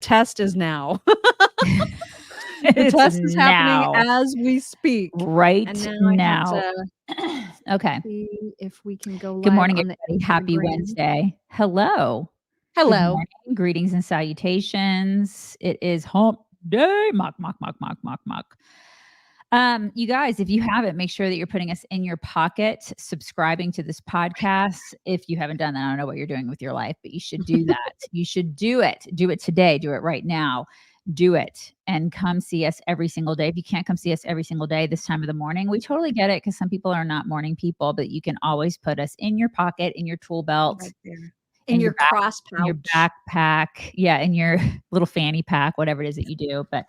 test is now. The It's test is happening now. as we speak. Right And now now. I have to Okay. see if we can go Good live morning, on the everybody. Happy Instagram. Wednesday. Hello. Good Hello. morning. Greetings and salutations. It is hump day. Mock. You guys, if you haven't, make sure that you're putting us in your pocket, subscribing to this podcast. If you haven't done that, I don't know what you're doing with your life, but you should do that. You should do it. Do it today. Do it right now. Do it and come see us every single day. If you can't come see us every single day this time of the morning, we totally get it because some people are not morning people, but you can always put us in your pocket, in your tool belt, Right there. in your cross pouch. in your backpack, in your little fanny pack, whatever it is that you do. But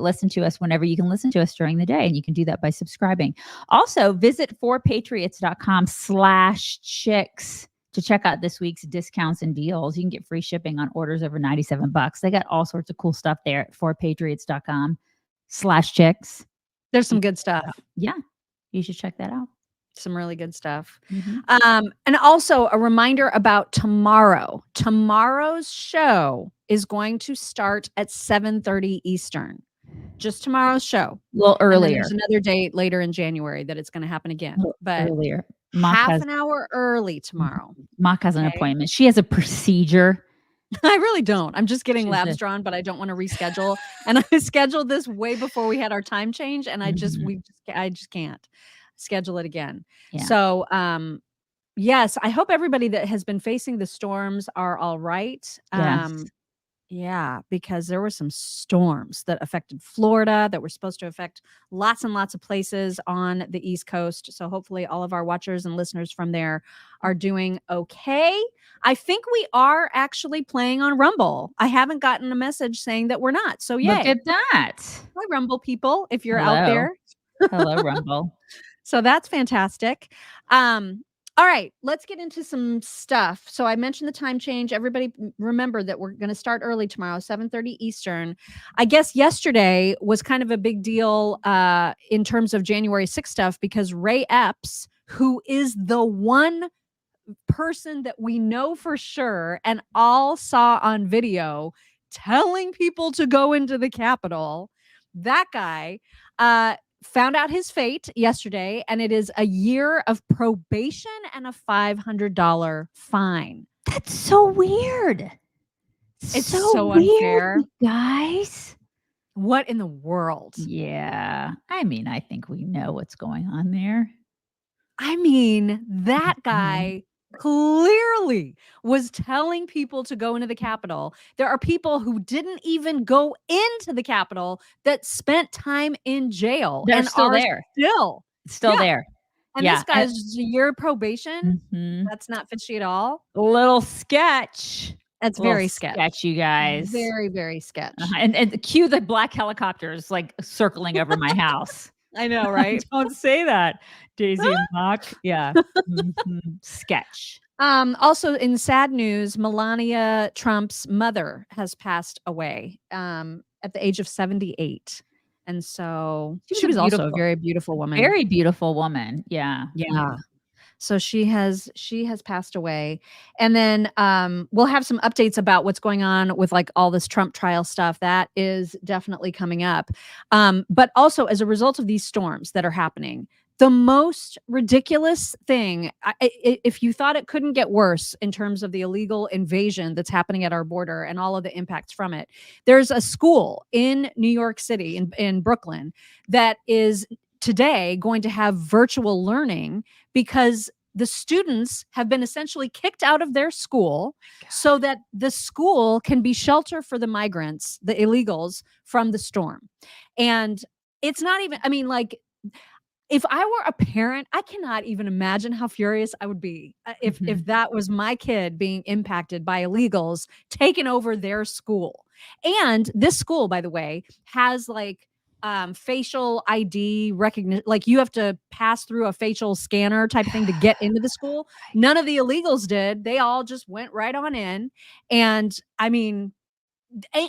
listen to us whenever you can listen to us during the day, and you can do that by subscribing. Also, visit forpatriots.com/chicks to check out this week's discounts and deals. You can get free shipping on orders over $97. They got all sorts of cool stuff there at forpatriots.com/chicks. There's some good stuff. Yeah, you should check that out. Some really good stuff. Mm-hmm. And also a reminder about tomorrow. Tomorrow's show is going to start at 7:30 Eastern. Just tomorrow's show. A little earlier. There's another date later in January that it's going to happen again. But earlier. Half an hour early tomorrow. Mock has an appointment. She has a procedure. I really don't. I'm just getting labs drawn, but I don't want to reschedule. And I scheduled this way before we had our time change, and I just can't schedule it again. Yeah. So, yes, I hope everybody that has been facing the storms are all right. Yes. Yeah, because there were some storms that affected Florida that were supposed to affect lots and lots of places on the East Coast. So hopefully all of our watchers and listeners from there are doing okay. I think we are actually playing on Rumble. I haven't gotten a message saying that we're not. So yay. Look at that. Hi, Rumble people, if you're out there. Hello, Rumble. So that's fantastic. All right, let's get into some stuff. So I mentioned the time change. Everybody remember that we're going to start early tomorrow, 7:30 Eastern. I guess yesterday was kind of a big deal in terms of January 6th stuff because Ray Epps, who is the one person that we know for sure and all saw on video telling people to go into the Capitol, that guy found out his fate yesterday, and it is a year of probation and a $500 fine. That's so weird. It's so unfair, guys. What in the world? Yeah. I mean, I think we know what's going on there. I mean, that guy clearly was telling people to go into the Capitol. There are people who didn't even go into the Capitol that spent time in jail. They're and still are there. Still there. And this guy's just a year probation. Mm-hmm. That's not fishy at all. A little sketch. That's very sketch, you guys. Very, very sketch. And cue the black helicopters like circling over my house. I know, right? Don't say that, Daisy and Mock. Yeah. Sketch. Also, in sad news, Melania Trump's mother has passed away at the age of 78. And so she was also a very beautiful woman. Very beautiful woman. Yeah. Yeah. So she has passed away. And then we'll have some updates about what's going on with like all this Trump trial stuff. That is definitely coming up. But also as a result of these storms that are happening, the most ridiculous thing, if you thought it couldn't get worse in terms of the illegal invasion that's happening at our border and all of the impacts from it, there's a school in New York City, in Brooklyn, that is today going to have virtual learning because the students have been essentially kicked out of their school so that the school can be shelter for the migrants, the illegals, from the storm. And it's not even, I mean, like, if I were a parent, I cannot even imagine how furious I would be if that was my kid being impacted by illegals taking over their school. And this school, by the way, has like facial ID recognition. Like you have to pass through a facial scanner type of thing to get into the school. None of the illegals did. They all just went right on in. And I mean,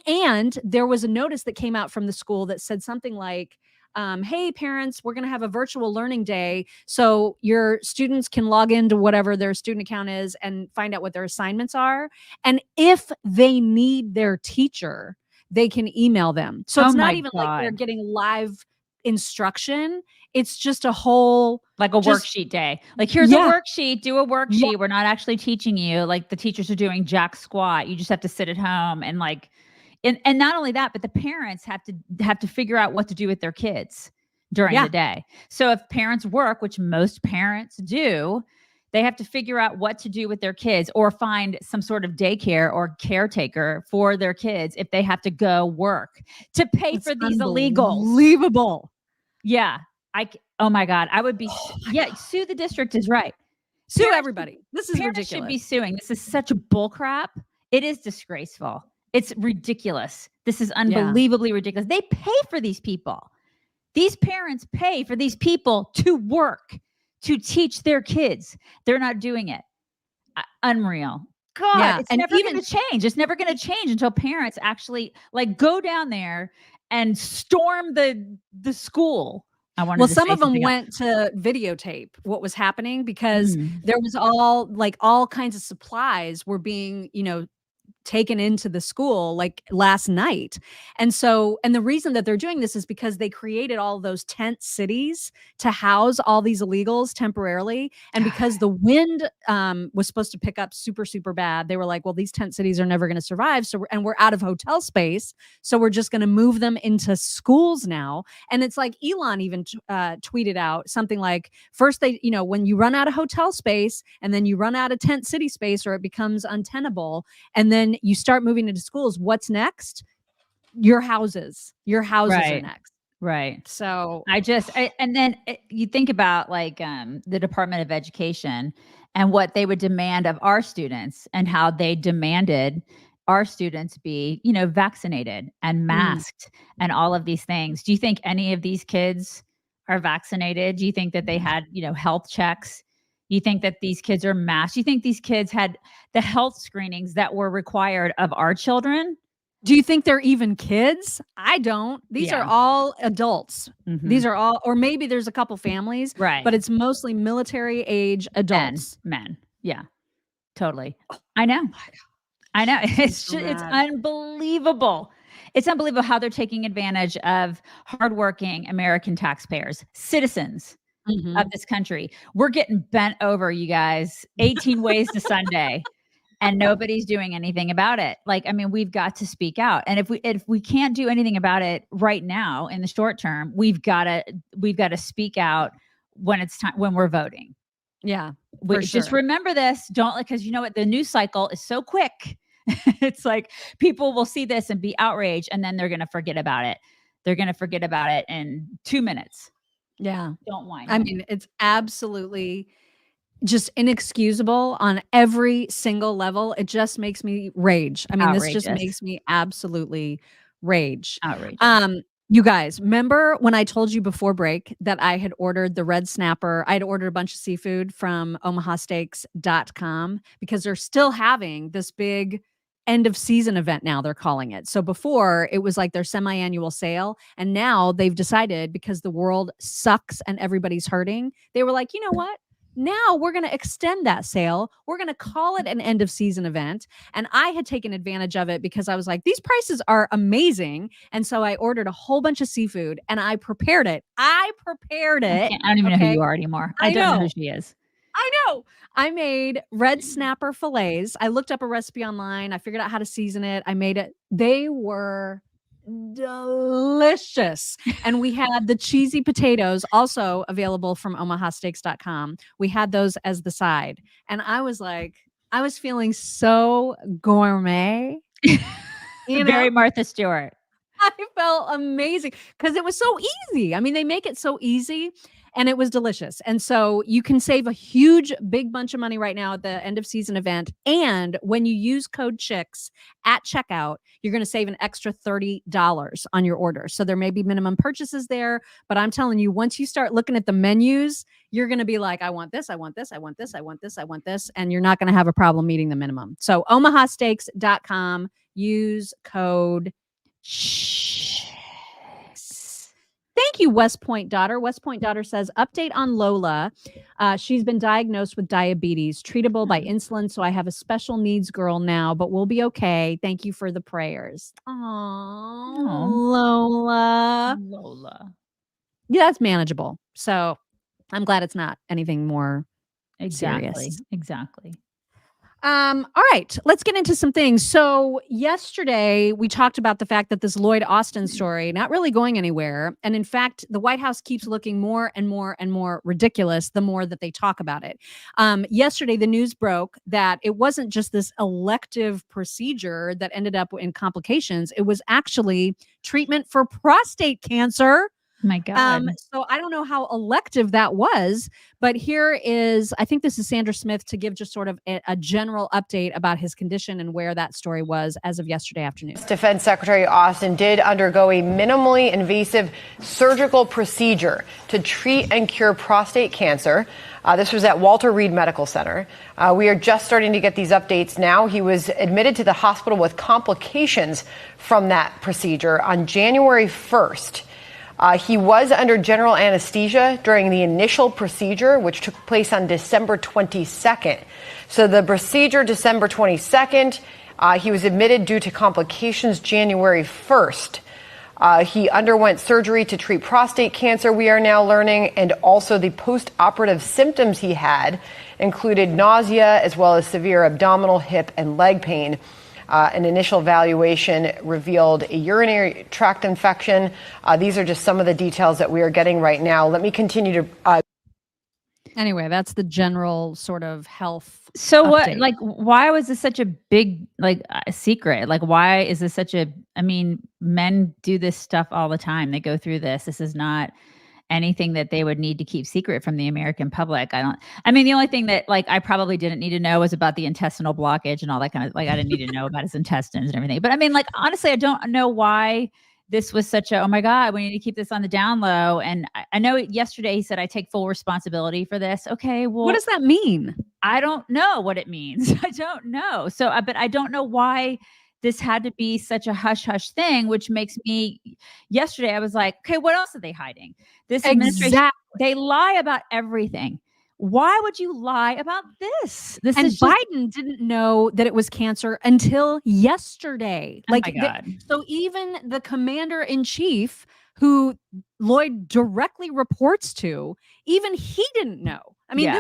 and there was a notice that came out from the school that said something like, hey, parents, we're going to have a virtual learning day. So your students can log into whatever their student account is and find out what their assignments are. And if they need their teacher, they can email them. So it's Oh not my even like they're God. getting live instruction. It's just a whole Like a just worksheet day. Like, here's a yeah. worksheet, do a worksheet. Yeah. We're not actually teaching you. Like, the teachers are doing jack squat. You just have to sit at home and like, and not only that, but the parents have to figure out what to do with their kids during Yeah. the day. So if parents work, which most parents do, they have to figure out what to do with their kids or find some sort of daycare or caretaker for their kids if they have to go work to pay It's for these illegals. unbelievable. Yeah. Oh my God. I would be, sue the district is right. Sue Parents- everybody. This is Parents should be ridiculous. suing. This is such a bull crap. It is disgraceful. It's ridiculous. This is unbelievably ridiculous. They pay for these people. These parents pay for these people to work, to teach their kids. They're not doing it. Unreal. God, Yeah, it's and never going to change. It's never going to change until parents actually like go down there and storm the school. Well, some of them went to videotape what was happening because there was all kinds of supplies were being, taken into the school like last night. And the reason that they're doing this is because they created all those tent cities to house all these illegals temporarily. And because the wind was supposed to pick up super, super bad, they were like, well, these tent cities are never going to survive. And we're out of hotel space. So we're just going to move them into schools now. And it's like Elon even tweeted out something like, first when you run out of hotel space and then you run out of tent city space or it becomes untenable, and then you start moving into schools, what's next? Your houses are next. Right. So and then you think about like the Department of Education and what they would demand of our students and how they demanded our students be, vaccinated and masked and all of these things. Do you think any of these kids are vaccinated? Do you think that they had, health checks? You think that these kids are masked? You think these kids had the health screenings that were required of our children? Do you think they're even kids? I don't. These are all adults. These are all, or maybe there's a couple families, right? But it's mostly military age adults. Men. Yeah, totally. I know. It's unbelievable. It's unbelievable how they're taking advantage of hardworking American taxpayers, citizens of this country. We're getting bent over, you guys. 18 ways to Sunday. And nobody's doing anything about it. Like, I mean, we've got to speak out. And if we can't do anything about it right now in the short term, we've got to speak out when it's time, when we're voting. Yeah. Just remember this. Don't, because you know what? The news cycle is so quick. It's like people will see this and be outraged, and then they're going to forget about it. They're going to forget about it in 2 minutes. Yeah. Don't whine. I mean, it's absolutely just inexcusable on every single level. It just makes me rage. I mean, Outrageous. This just makes me absolutely rage. Outrageous. You guys, remember when I told you before break that I had ordered the red snapper? I had ordered a bunch of seafood from omahasteaks.com because they're still having this big end of season event now, they're calling it. So before it was like their semi-annual sale, and now they've decided because the world sucks and everybody's hurting, they were like, you know what? Now we're going to extend that sale. We're going to call it an end of season event. And I had taken advantage of it because I was like, these prices are amazing. And so I ordered a whole bunch of seafood and I prepared it. I don't even know who you are anymore. I don't know who she is. I know. I made red snapper fillets. I looked up a recipe online. I figured out how to season it. I made it. They were delicious. And we had the cheesy potatoes also available from omahasteaks.com. We had those as the side. And I was like, I was feeling so gourmet. Very Martha Stewart. I felt amazing because it was so easy. I mean, they make it so easy and it was delicious. And so you can save a big bunch of money right now at the end of season event. And when you use code CHICKS at checkout, you're going to save an extra $30 on your order. So there may be minimum purchases there, but I'm telling you, once you start looking at the menus, you're going to be like, I want this, I want this, I want this, I want this, I want this. And you're not going to have a problem meeting the minimum. So omahasteaks.com, use code CHICKS. Thank thank you, West Point Daughter. West Point Daughter says, update on Lola. She's been diagnosed with diabetes, treatable by insulin. So I have a special needs girl now, but we'll be okay. Thank you for the prayers. Oh, Lola. Lola. Yeah, that's manageable. So I'm glad it's not anything more serious. Exactly. All right, let's get into some things. So yesterday we talked about the fact that this Lloyd Austin story not really going anywhere. And in fact, the White House keeps looking more and more and more ridiculous the more that they talk about it. Yesterday, the news broke that it wasn't just this elective procedure that ended up in complications. It was actually treatment for prostate cancer. My God. So I don't know how elective that was, but here is, I think this is Sandra Smith to give just sort of a general update about his condition and where that story was as of yesterday afternoon. Defense Secretary Austin did undergo a minimally invasive surgical procedure to treat and cure prostate cancer. This was at Walter Reed Medical Center. We are just starting to get these updates now. He was admitted to the hospital with complications from that procedure on January 1st. He was under general anesthesia during the initial procedure, which took place on December 22nd. So the procedure, December 22nd, he was admitted due to complications January 1st. He underwent surgery to treat prostate cancer, we are now learning, and also the post-operative symptoms he had included nausea as well as severe abdominal, hip, and leg pain. An initial evaluation revealed a urinary tract infection. These are just some of the details that we are getting right now. Let me continue to... Anyway, that's the general sort of health. So update. what, like, why was this such a big, secret? Like, why is this such a, I mean, men do this stuff all the time. They go through this. This is not anything that they would need to keep secret from the American public. The only thing that I probably didn't need to know was about the intestinal blockage and all that kind of, I didn't need to know about his intestines and everything. But honestly, I don't know why this was such a, oh my God, we need to keep this on the down low. And I know yesterday he said, I take full responsibility for this. Okay, well, what does that mean? I don't know what it means. I don't know. So, but I don't know why this had to be such a hush hush thing, which makes me, yesterday I was like, okay, what else are they hiding? This administration, they lie about everything. Why would you lie about this? And Biden didn't know that it was cancer until yesterday. Oh my God. So even the commander in chief, who Lloyd directly reports to, even he didn't know. I mean,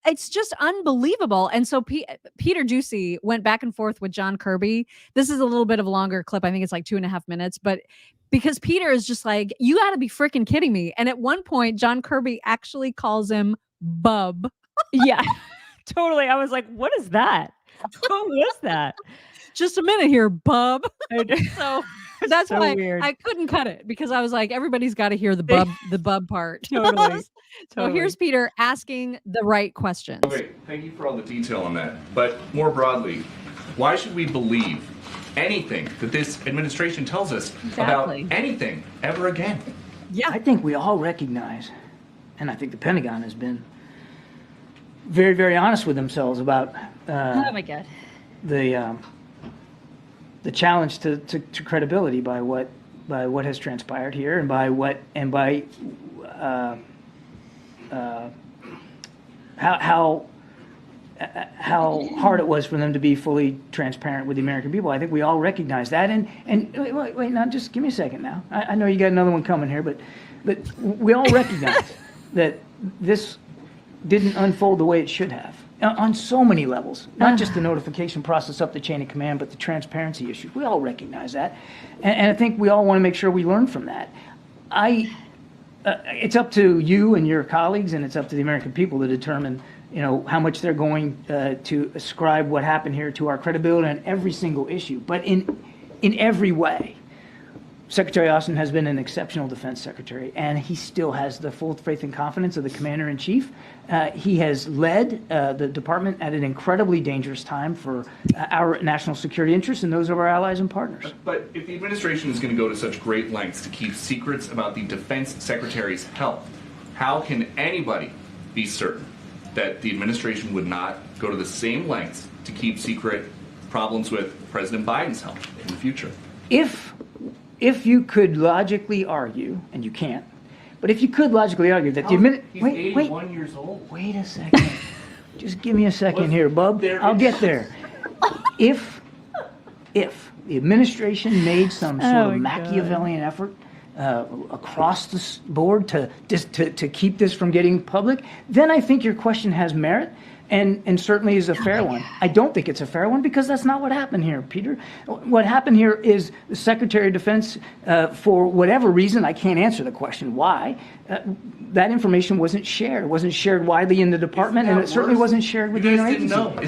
it's just unbelievable. And so Peter Doocy went back and forth with John Kirby. This is a little bit of a longer clip. I think it's like 2.5 minutes, but because Peter is just like, you got to be freaking kidding me. And at one point, John Kirby actually calls him bub. Yeah, totally. I was like, what is that? What was that? Just a minute here, bub. So that's so why weird. I couldn't cut it, because I was like, everybody's got to hear the bub part. Totally. So here's Peter asking the right questions. Great. Thank you for all the detail on that. But more broadly, why should we believe anything that this administration tells us about anything ever again? Yeah, I think we all recognize, and I think the Pentagon has been very, very honest with themselves about oh my God, the challenge to credibility by what has transpired here, and by how hard it was for them to be fully transparent with the American people. I think we all recognize that. And wait, now just give me a second now. I know you got another one coming here, but we all recognize that this didn't unfold the way it should have on so many levels, not just the notification process up the chain of command, but the transparency issue. We all recognize that. And I think we all want to make sure we learn from that. It's up to you and your colleagues, and it's up to the American people to determine, how much they're going to ascribe what happened here to our credibility on every single issue. But in every way, Secretary Austin has been an exceptional defense secretary, and he still has the full faith and confidence of the commander-in-chief. He has led the department at an incredibly dangerous time for our national security interests and those of our allies and partners. But if the administration is going to go to such great lengths to keep secrets about the defense secretary's health, how can anybody be certain that the administration would not go to the same lengths to keep secret problems with President Biden's health in the future? If if you could logically argue, and you can't, but if you could logically argue that He's 81 years old. Wait a second. Just give me a second here, bub. I'll get there. If the administration made some sort of Machiavellian effort across the board to keep this from getting public, then I think your question has merit and certainly is a fair one. I don't think it's a fair one because that's not what happened here, Peter. What happened here is the Secretary of Defense, for whatever reason, I can't answer the question why, that information wasn't shared. It wasn't shared widely in the department, and it certainly wasn't shared with the interagency.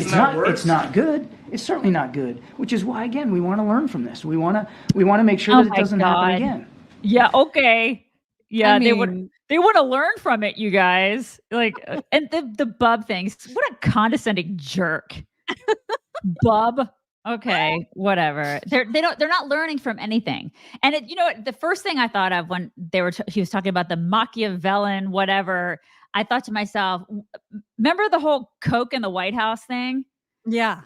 It's not good. It's certainly not good, which is why, again, we want to learn from this. We want to make sure that it doesn't happen again. Yeah, okay. Yeah, they want to learn from it, you guys. Like, and the bub things. What a condescending jerk. Bub. Okay, whatever. They're not learning from anything. And the first thing I thought of when he was talking about the Machiavellian whatever, I thought to myself, remember the whole Coke in the White House thing? Yeah.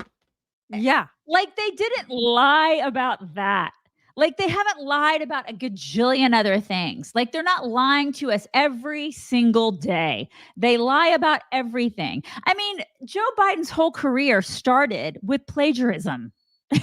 Yeah. Like they didn't lie about that. Like they haven't lied about a gajillion other things. Like they're not lying to us every single day. They lie about everything. I mean, Joe Biden's whole career started with plagiarism.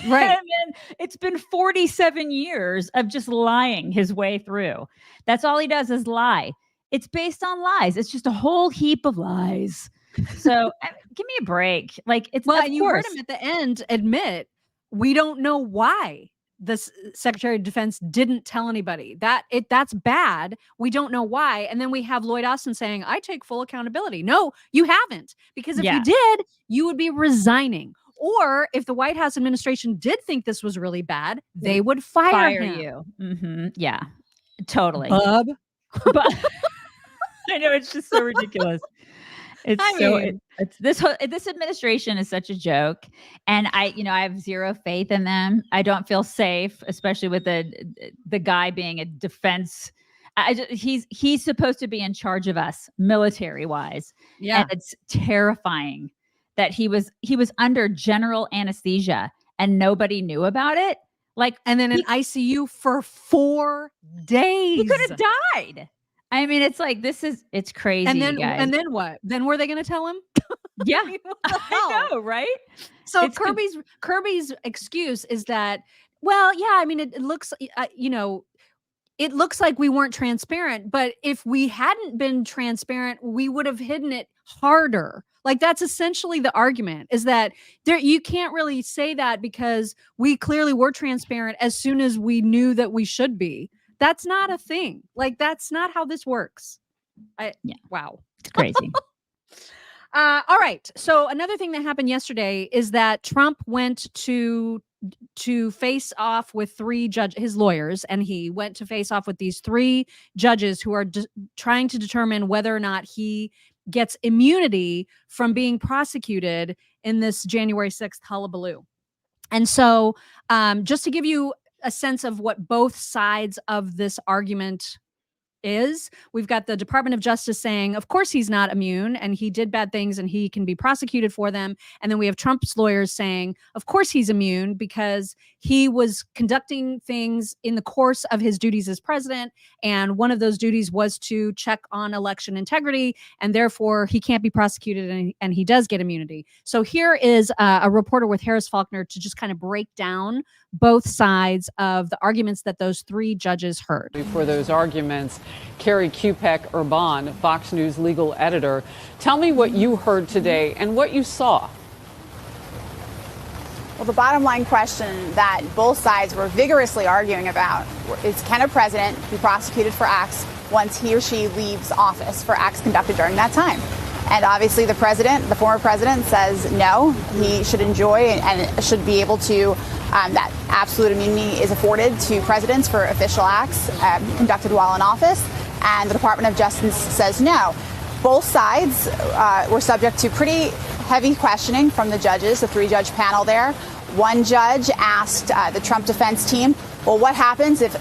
Right. And then it's been 47 years of just lying his way through. That's all he does is lie. It's based on lies. It's just a whole heap of lies. So give me a break. Like it's you heard him at the end admit we don't know why the Secretary of Defense didn't tell anybody. That's bad. We don't know why. And then we have Lloyd Austin saying, I take full accountability. No, you haven't. Because if you did, you would be resigning. Or if the White House administration did think this was really bad, they would fire him. You. Mm-hmm. Yeah, totally. Bub. But I know it's just so ridiculous. This administration is such a joke, and I have zero faith in them. I don't feel safe, especially with the guy being a defense. He's supposed to be in charge of us military wise. Yeah, and it's terrifying that he was under general anesthesia and nobody knew about it. Like, and then in ICU for 4 days. He could have died. I mean, it's like it's crazy. And then, guys. And then what? Then were they going to tell him? Yeah, I know, right? So Kirby's excuse is that, well, yeah, I mean, it looks, it looks like we weren't transparent, but if we hadn't been transparent, we would have hidden it harder. Like that's essentially the argument is that you can't really say that because we clearly were transparent as soon as we knew that we should be. That's not a thing. Like, that's not how this works. Wow. It's crazy. All right. So another thing that happened yesterday is that Trump went to face off with his lawyers, and he went to face off with these 3 judges who are trying to determine whether or not he gets immunity from being prosecuted in this January 6th hullabaloo. And so just to give you a sense of what both sides of this argument is, we've got the Department of Justice saying, of course, he's not immune and he did bad things and he can be prosecuted for them. And then we have Trump's lawyers saying, of course, he's immune because he was conducting things in the course of his duties as president. And one of those duties was to check on election integrity. And therefore, he can't be prosecuted and he does get immunity. So here is a reporter with Harris Faulkner to just kind of break down both sides of the arguments that those 3 judges heard. For those arguments, Carrie Kupek-Urban, Fox News legal editor, tell me what you heard today and what you saw. Well, the bottom line question that both sides were vigorously arguing about is, can a president be prosecuted for acts once he or she leaves office for acts conducted during that time? And obviously the former president says no, he should enjoy and should be able to, that absolute immunity is afforded to presidents for official acts conducted while in office. And the Department of Justice says no. Both sides were subject to pretty heavy questioning from the judges, the 3-judge panel there. One judge asked the Trump defense team, well, what happens if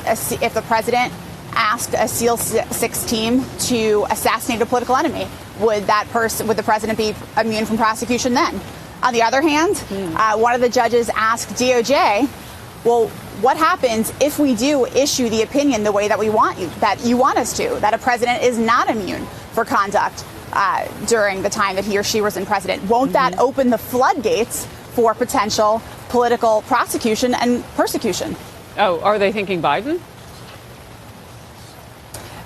the president asked a SEAL 6 team to assassinate a political enemy? Would the president be immune from prosecution then? On the other hand, one of the judges asked DOJ, well, what happens if we do issue the opinion the way that you want us to, that a president is not immune for conduct during the time that he or she was in president? Won't that open the floodgates for potential political prosecution and persecution? Oh, are they thinking Biden?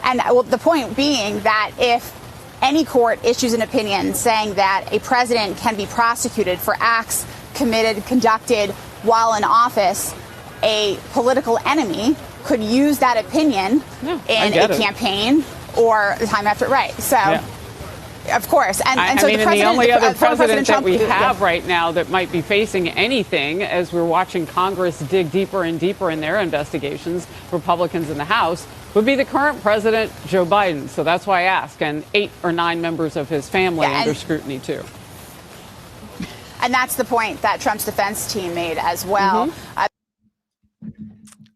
And well, the point being that if any court issues an opinion saying that a president can be prosecuted for acts conducted while in office, a political enemy could use that opinion in a campaign or the time after. Right. So, of course. And so the only other president that we have right now that might be facing anything, as we're watching Congress dig deeper and deeper in their investigations, Republicans in the House, would be the current president, Joe Biden. So that's why I ask. And 8 or 9 members of his family under scrutiny, too. And that's the point that Trump's defense team made as well.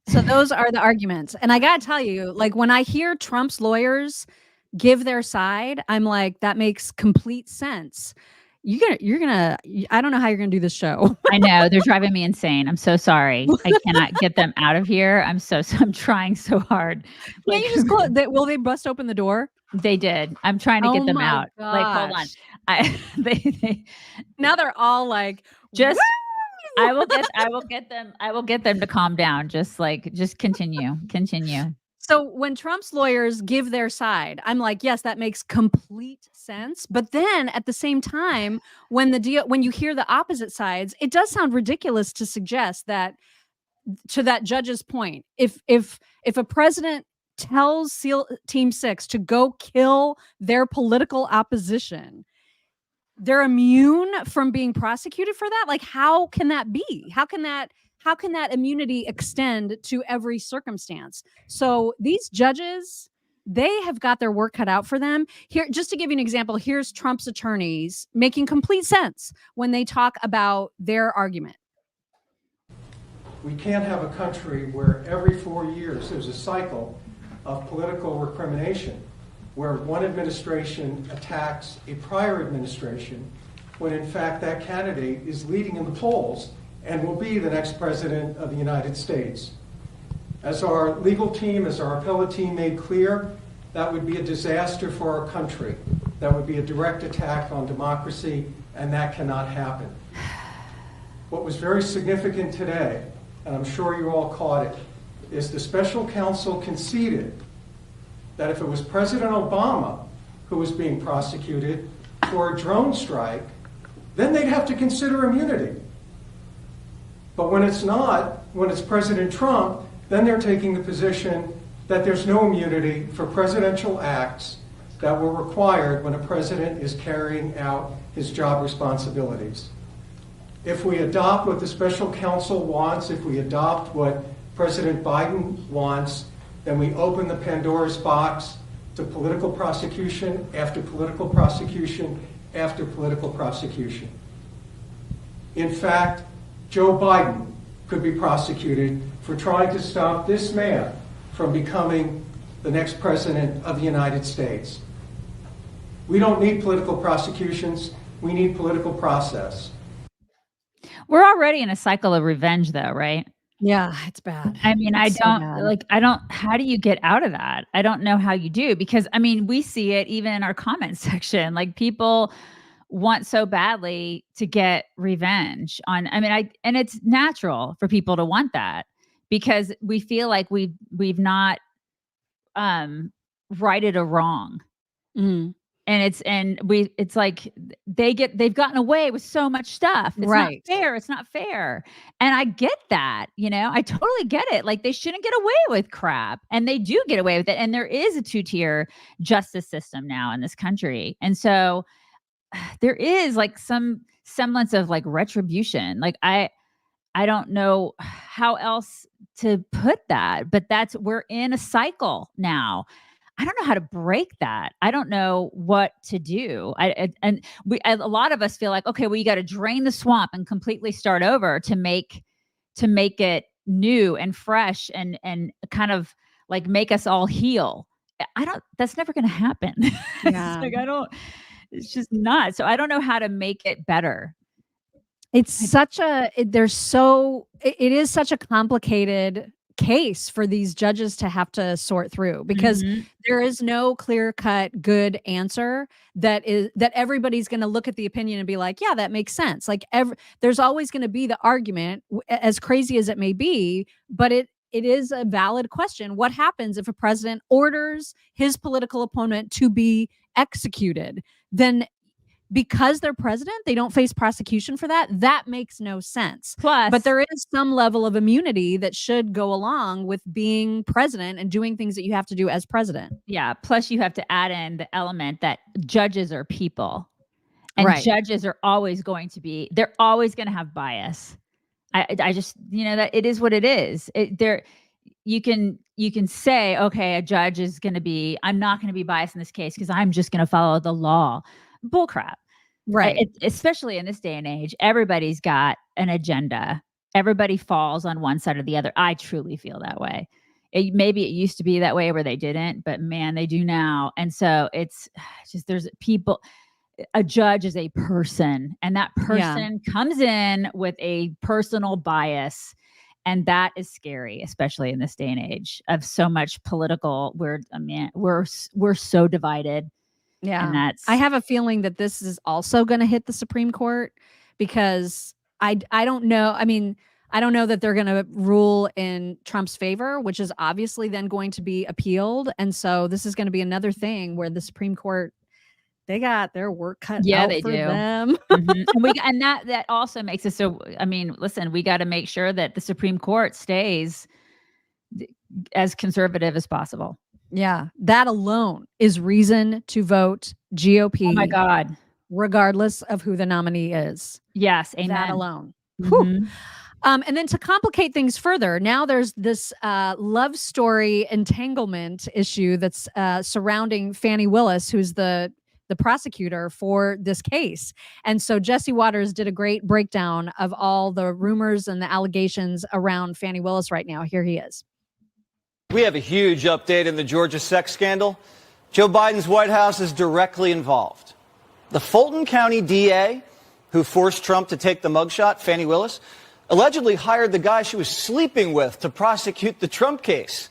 So those are the arguments. And I got to tell you, like, when I hear Trump's lawyers give their side, I'm like, that makes complete sense. You're gonna, I don't know how you're gonna do this show. I know, they're driving me insane. I'm so sorry. I cannot get them out of here. I'm trying so hard. Can't you just close? Will they bust open the door? They did. I'm trying to get them out. Gosh. Like, hold on. They now they're all like, just. I will get them to calm down. Just continue. So when Trump's lawyers give their side, I'm like, yes, that makes complete sense. But then at the same time, when you hear the opposite sides, it does sound ridiculous to suggest that, to that judge's point, if a president tells SEAL Team 6 to go kill their political opposition, they're immune from being prosecuted for that? Like, how can that be? How can that immunity extend to every circumstance? So these judges, they have got their work cut out for them. Here, just to give you an example, here's Trump's attorneys making complete sense when they talk about their argument. We can't have a country where every 4 years there's a cycle of political recrimination, where one administration attacks a prior administration when in fact that candidate is leading in the polls and will be the next president of the United States. As our legal team, as our appellate team made clear, that would be a disaster for our country. That would be a direct attack on democracy, and that cannot happen. What was very significant today, and I'm sure you all caught it, is the special counsel conceded that if it was President Obama who was being prosecuted for a drone strike, then they'd have to consider immunity. But when it's not, when it's President Trump, then they're taking the position that there's no immunity for presidential acts that were required when a president is carrying out his job responsibilities. If we adopt what the special counsel wants, if we adopt what President Biden wants, then we open the Pandora's box to political prosecution after political prosecution after political prosecution. In fact, Joe Biden could be prosecuted for trying to stop this man from becoming the next president of the United States. We don't need political prosecutions. We need political process. We're already in a cycle of revenge, though, right? Yeah, it's bad. I mean, how do you get out of that? I don't know how you do, because I mean, we see it even in our comment section. Like, people want so badly to get revenge on, and it's natural for people to want that, because we feel like we've not righted a wrong. Mm. And it's like they've gotten away with so much stuff. It's not fair. It's not fair. And I get that, I totally get it. Like, they shouldn't get away with crap, and they do get away with it. And there is a 2-tier justice system now in this country. And so there is like some semblance of like retribution. Like, I don't know how else to put that, but we're in a cycle now. I don't know how to break that. I don't know what to do. A lot of us feel like, okay, well, you got to drain the swamp and completely start over to make it new and fresh and kind of like make us all heal. That's never going to happen. Yeah. It's just not. So I don't know how to make it better. It's such a it is such a complicated case for these judges to have to sort through, because there is no clear-cut good answer that everybody's going to look at the opinion and be like, yeah, that makes sense. Like there's always going to be the argument, as crazy as it may be, but it is a valid question. What happens if a president orders his political opponent to be executed? Then because they're president, they don't face prosecution for that. That makes no sense. Plus, but there is some level of immunity that should go along with being president and doing things that you have to do as president. Yeah. Plus, you have to add in the element that judges are people, and judges are always going to be. They're always going to have bias. I just, that it is what it is. You can say, okay, a judge is going to be. I'm not going to be biased in this case because I'm just going to follow the law. Bullcrap. Right. Especially in this day and age, everybody's got an agenda. Everybody falls on one side or the other. I truly feel that way. Maybe it used to be that way where they didn't, but man, they do now. And so it's just, there's people, a judge is a person, and that person comes in with a personal bias. And that is scary, especially in this day and age of so much political, we're so divided. Yeah. And I have a feeling that this is also going to hit the Supreme Court, because I don't know. I mean, I don't know that they're going to rule in Trump's favor, which is obviously then going to be appealed. And so this is going to be another thing where the Supreme Court, they got their work cut out for them. And that also makes it so, I mean, listen, we got to make sure that the Supreme Court stays as conservative as possible. Yeah, that alone is reason to vote GOP. Oh my God. Regardless of who the nominee is. Yes, amen. That alone. And then to complicate things further, now there's this love story entanglement issue that's surrounding Fani Willis, who's the prosecutor for this case. And so Jesse Waters did a great breakdown of all the rumors and the allegations around Fani Willis right now. Here he is. We have a huge update in the Georgia sex scandal. Joe Biden's White House is directly involved. The Fulton County DA, who forced Trump to take the mugshot, Fani Willis, allegedly hired the guy she was sleeping with to prosecute the Trump case.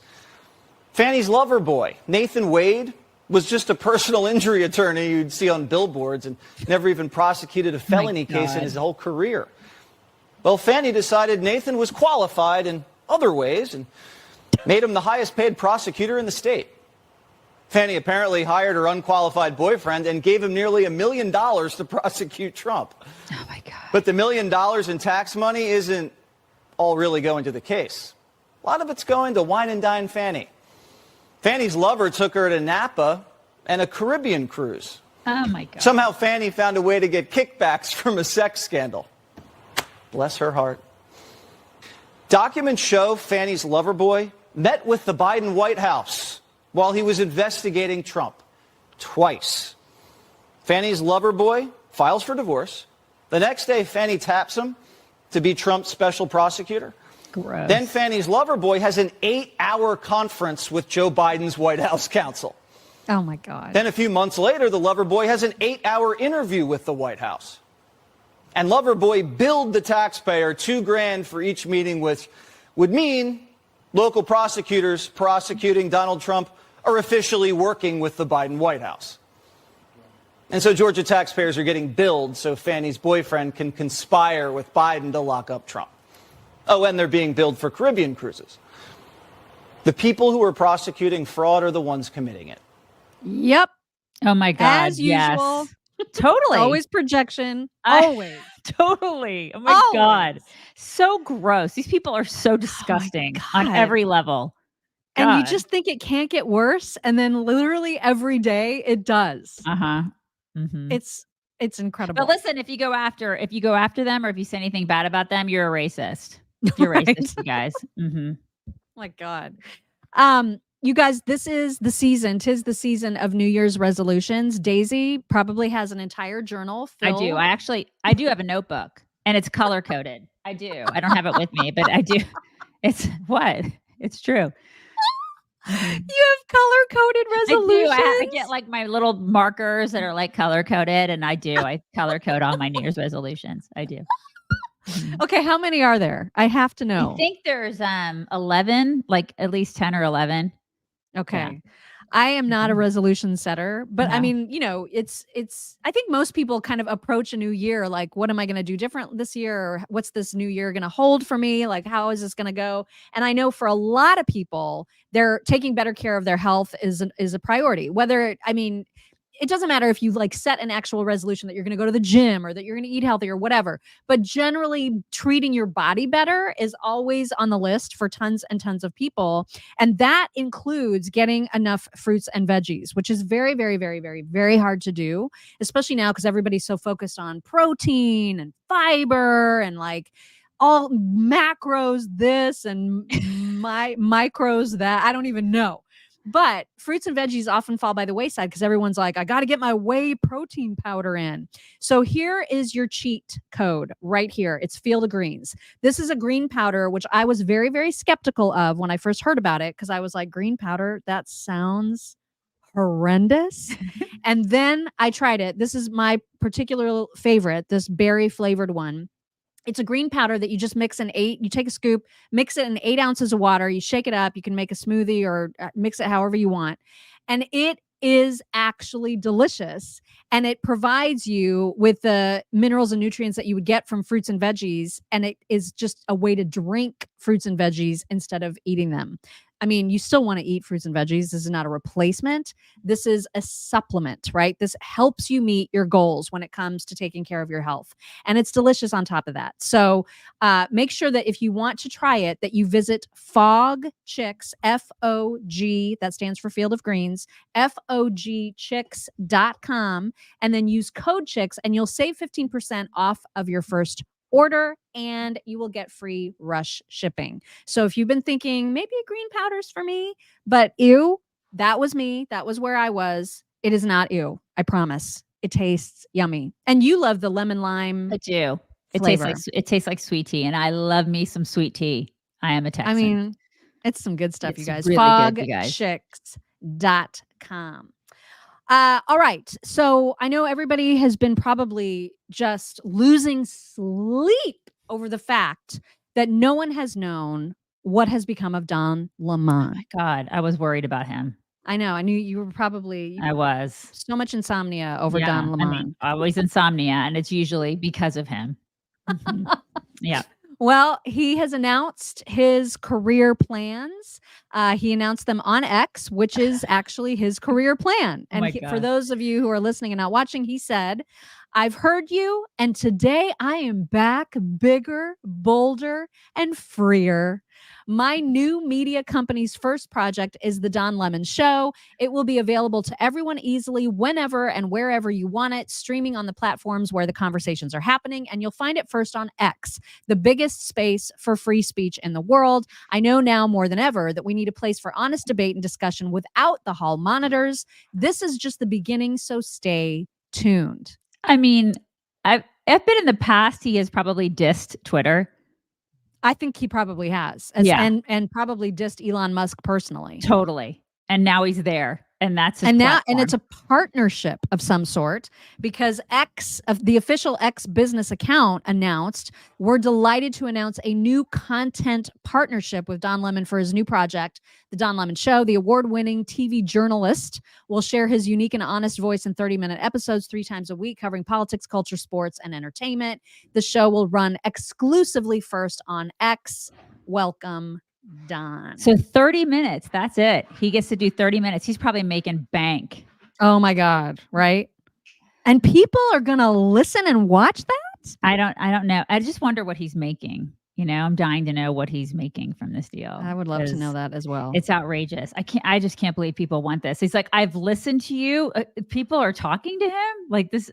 Fani's lover boy, Nathan Wade, was just a personal injury attorney you'd see on billboards and never even prosecuted a felony case in his whole career. Well, Fani decided Nathan was qualified in other ways and made him the highest paid prosecutor in the state. Fani apparently hired her unqualified boyfriend and gave him nearly $1 million to prosecute Trump. Oh my God. But the $1 million in tax money isn't all really going to the case. A lot of it's going to wine and dine Fani. Fani's lover took her to Napa and a Caribbean cruise. Oh my God. Somehow Fani found a way to get kickbacks from a sex scandal. Bless her heart. Documents show Fani's lover boy met with the Biden White House while he was investigating Trump twice. Fani's lover boy files for divorce. The next day, Fani taps him to be Trump's special prosecutor. Gross. Then Fani's lover boy has an 8-hour conference with Joe Biden's White House counsel. Oh, my God. Then a few months later, the lover boy has an 8-hour interview with the White House. And lover boy billed the taxpayer $2,000 for each meeting, which would mean local prosecutors prosecuting Donald Trump are officially working with the Biden White House. And so Georgia taxpayers are getting billed so Fani's boyfriend can conspire with Biden to lock up Trump. Oh, and they're being billed for Caribbean cruises. The people who are prosecuting fraud are the ones committing it. Yep. Oh my God. As usual. Yes. Totally. Always projection. Always. Totally. Oh my God. So gross. These people are so disgusting on every level. God. And you just think it can't get worse. And then literally every day it does. Uh-huh. Mm-hmm. It's incredible. But listen, if you go after them or if you say anything bad about them, you're a racist. You're racist, you guys. Mm-hmm. My God. You guys, this is the season. 'Tis the season of New Year's resolutions. Daisy probably has an entire journal filled. I do. I do have a notebook and it's color coded. I do. I don't have it with me, but I do. It's true. You have color coded resolutions. I get like my little markers that are like color coded, and I color code all my New Year's resolutions. I do. Okay, how many are there? I have to know. I think there's 11, like at least 10 or 11. Okay. Yeah. I am not a resolution setter, but I No. mean, it's I think most people kind of approach a new year like, what am I going to do different this year? Or what's this new year going to hold for me? Like, how is this going to go? And I know for a lot of people, they're taking better care of their health is a priority. It doesn't matter if you like set an actual resolution that you're going to go to the gym or that you're going to eat healthy or whatever, but generally treating your body better is always on the list for tons and tons of people. And that includes getting enough fruits and veggies, which is very, very, very, very, very hard to do, especially now because everybody's so focused on protein and fiber and like all macros, this and micros that. I don't even know. But fruits and veggies often fall by the wayside because everyone's like, I got to get my whey protein powder in. So here is your cheat code right here. It's Field of Greens. This is a green powder, which I was very, very skeptical of when I first heard about it because I was like, green powder, that sounds horrendous. And then I tried it. This is my particular favorite, this berry flavored one. It's a green powder that you just mix you take a scoop, mix it in 8 ounces of water, you shake it up, you can make a smoothie or mix it however you want. And it is actually delicious. And it provides you with the minerals and nutrients that you would get from fruits and veggies. And it is just a way to drink fruits and veggies instead of eating them. I mean, you still want to eat fruits and veggies. This is not a replacement. This is a supplement, right? This helps you meet your goals when it comes to taking care of your health. And it's delicious on top of that. So make sure that if you want to try it, that you visit FOG Chicks, F-O-G, that stands for Field of Greens, FOGchicks.com, and then use code CHICKS and you'll save 15% off of your first order and you will get free rush shipping. So if you've been thinking maybe a green powder's for me, but ew, that was me. That was where I was. It is not ew. I promise. It tastes yummy. And you love the lemon lime. I do. Flavor. It tastes like sweet tea, and I love me some sweet tea. I am a Texan. I mean, it's some good stuff, It's you guys. really good, you guys. Fogchicks.com. All right. So I know everybody has been probably just losing sleep over the fact that no one has known what has become of Don Lemon. Oh my God, I was worried about him. I know. I knew you were probably. I was. So much insomnia over Don Lemon. I mean, always insomnia, and it's usually because of him. Yeah. Well, he has announced his career plans. He announced them on X, which is actually his career plan. And for those of you who are listening and not watching, he said, I've heard you, and today I am back bigger, bolder, and freer. My new media company's first project is The Don Lemon Show. It will be available to everyone easily, whenever and wherever you want it, streaming on the platforms where the conversations are happening. And you'll find it first on X, the biggest space for free speech in the world. I know now more than ever that we need a place for honest debate and discussion without the hall monitors. This is just the beginning, so stay tuned. I mean, I've been in the past, he has probably dissed Twitter. I think he probably has. And probably dissed Elon Musk personally. Totally. And now he's there. And that's his and platform. it's a partnership of some sort because the official X business account announced, we're delighted to announce a new content partnership with Don Lemon for his new project, The Don Lemon Show. The award-winning TV journalist will share his unique and honest voice in 30-minute episodes 3 times a week, covering politics, culture, sports, and entertainment. The show will run exclusively first on X. Welcome, Don. So 30 minutes. That's it. He gets to do 30 minutes. He's probably making bank. Oh my God. Right. And people are going to listen and watch that. I don't know. I just wonder what he's making. You know, I'm dying to know what he's making from this deal. I would love to know that as well. It's outrageous. I just can't believe people want this. He's like, I've listened to you. People are talking to him like this.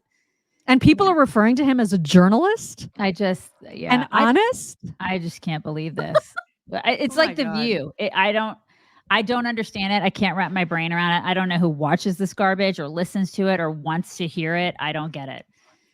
And people are referring to him as a journalist. And honest. I just can't believe this. It's like The View. I don't understand it. I can't wrap my brain around it. I don't know who watches this garbage or listens to it or wants to hear it. I don't get it.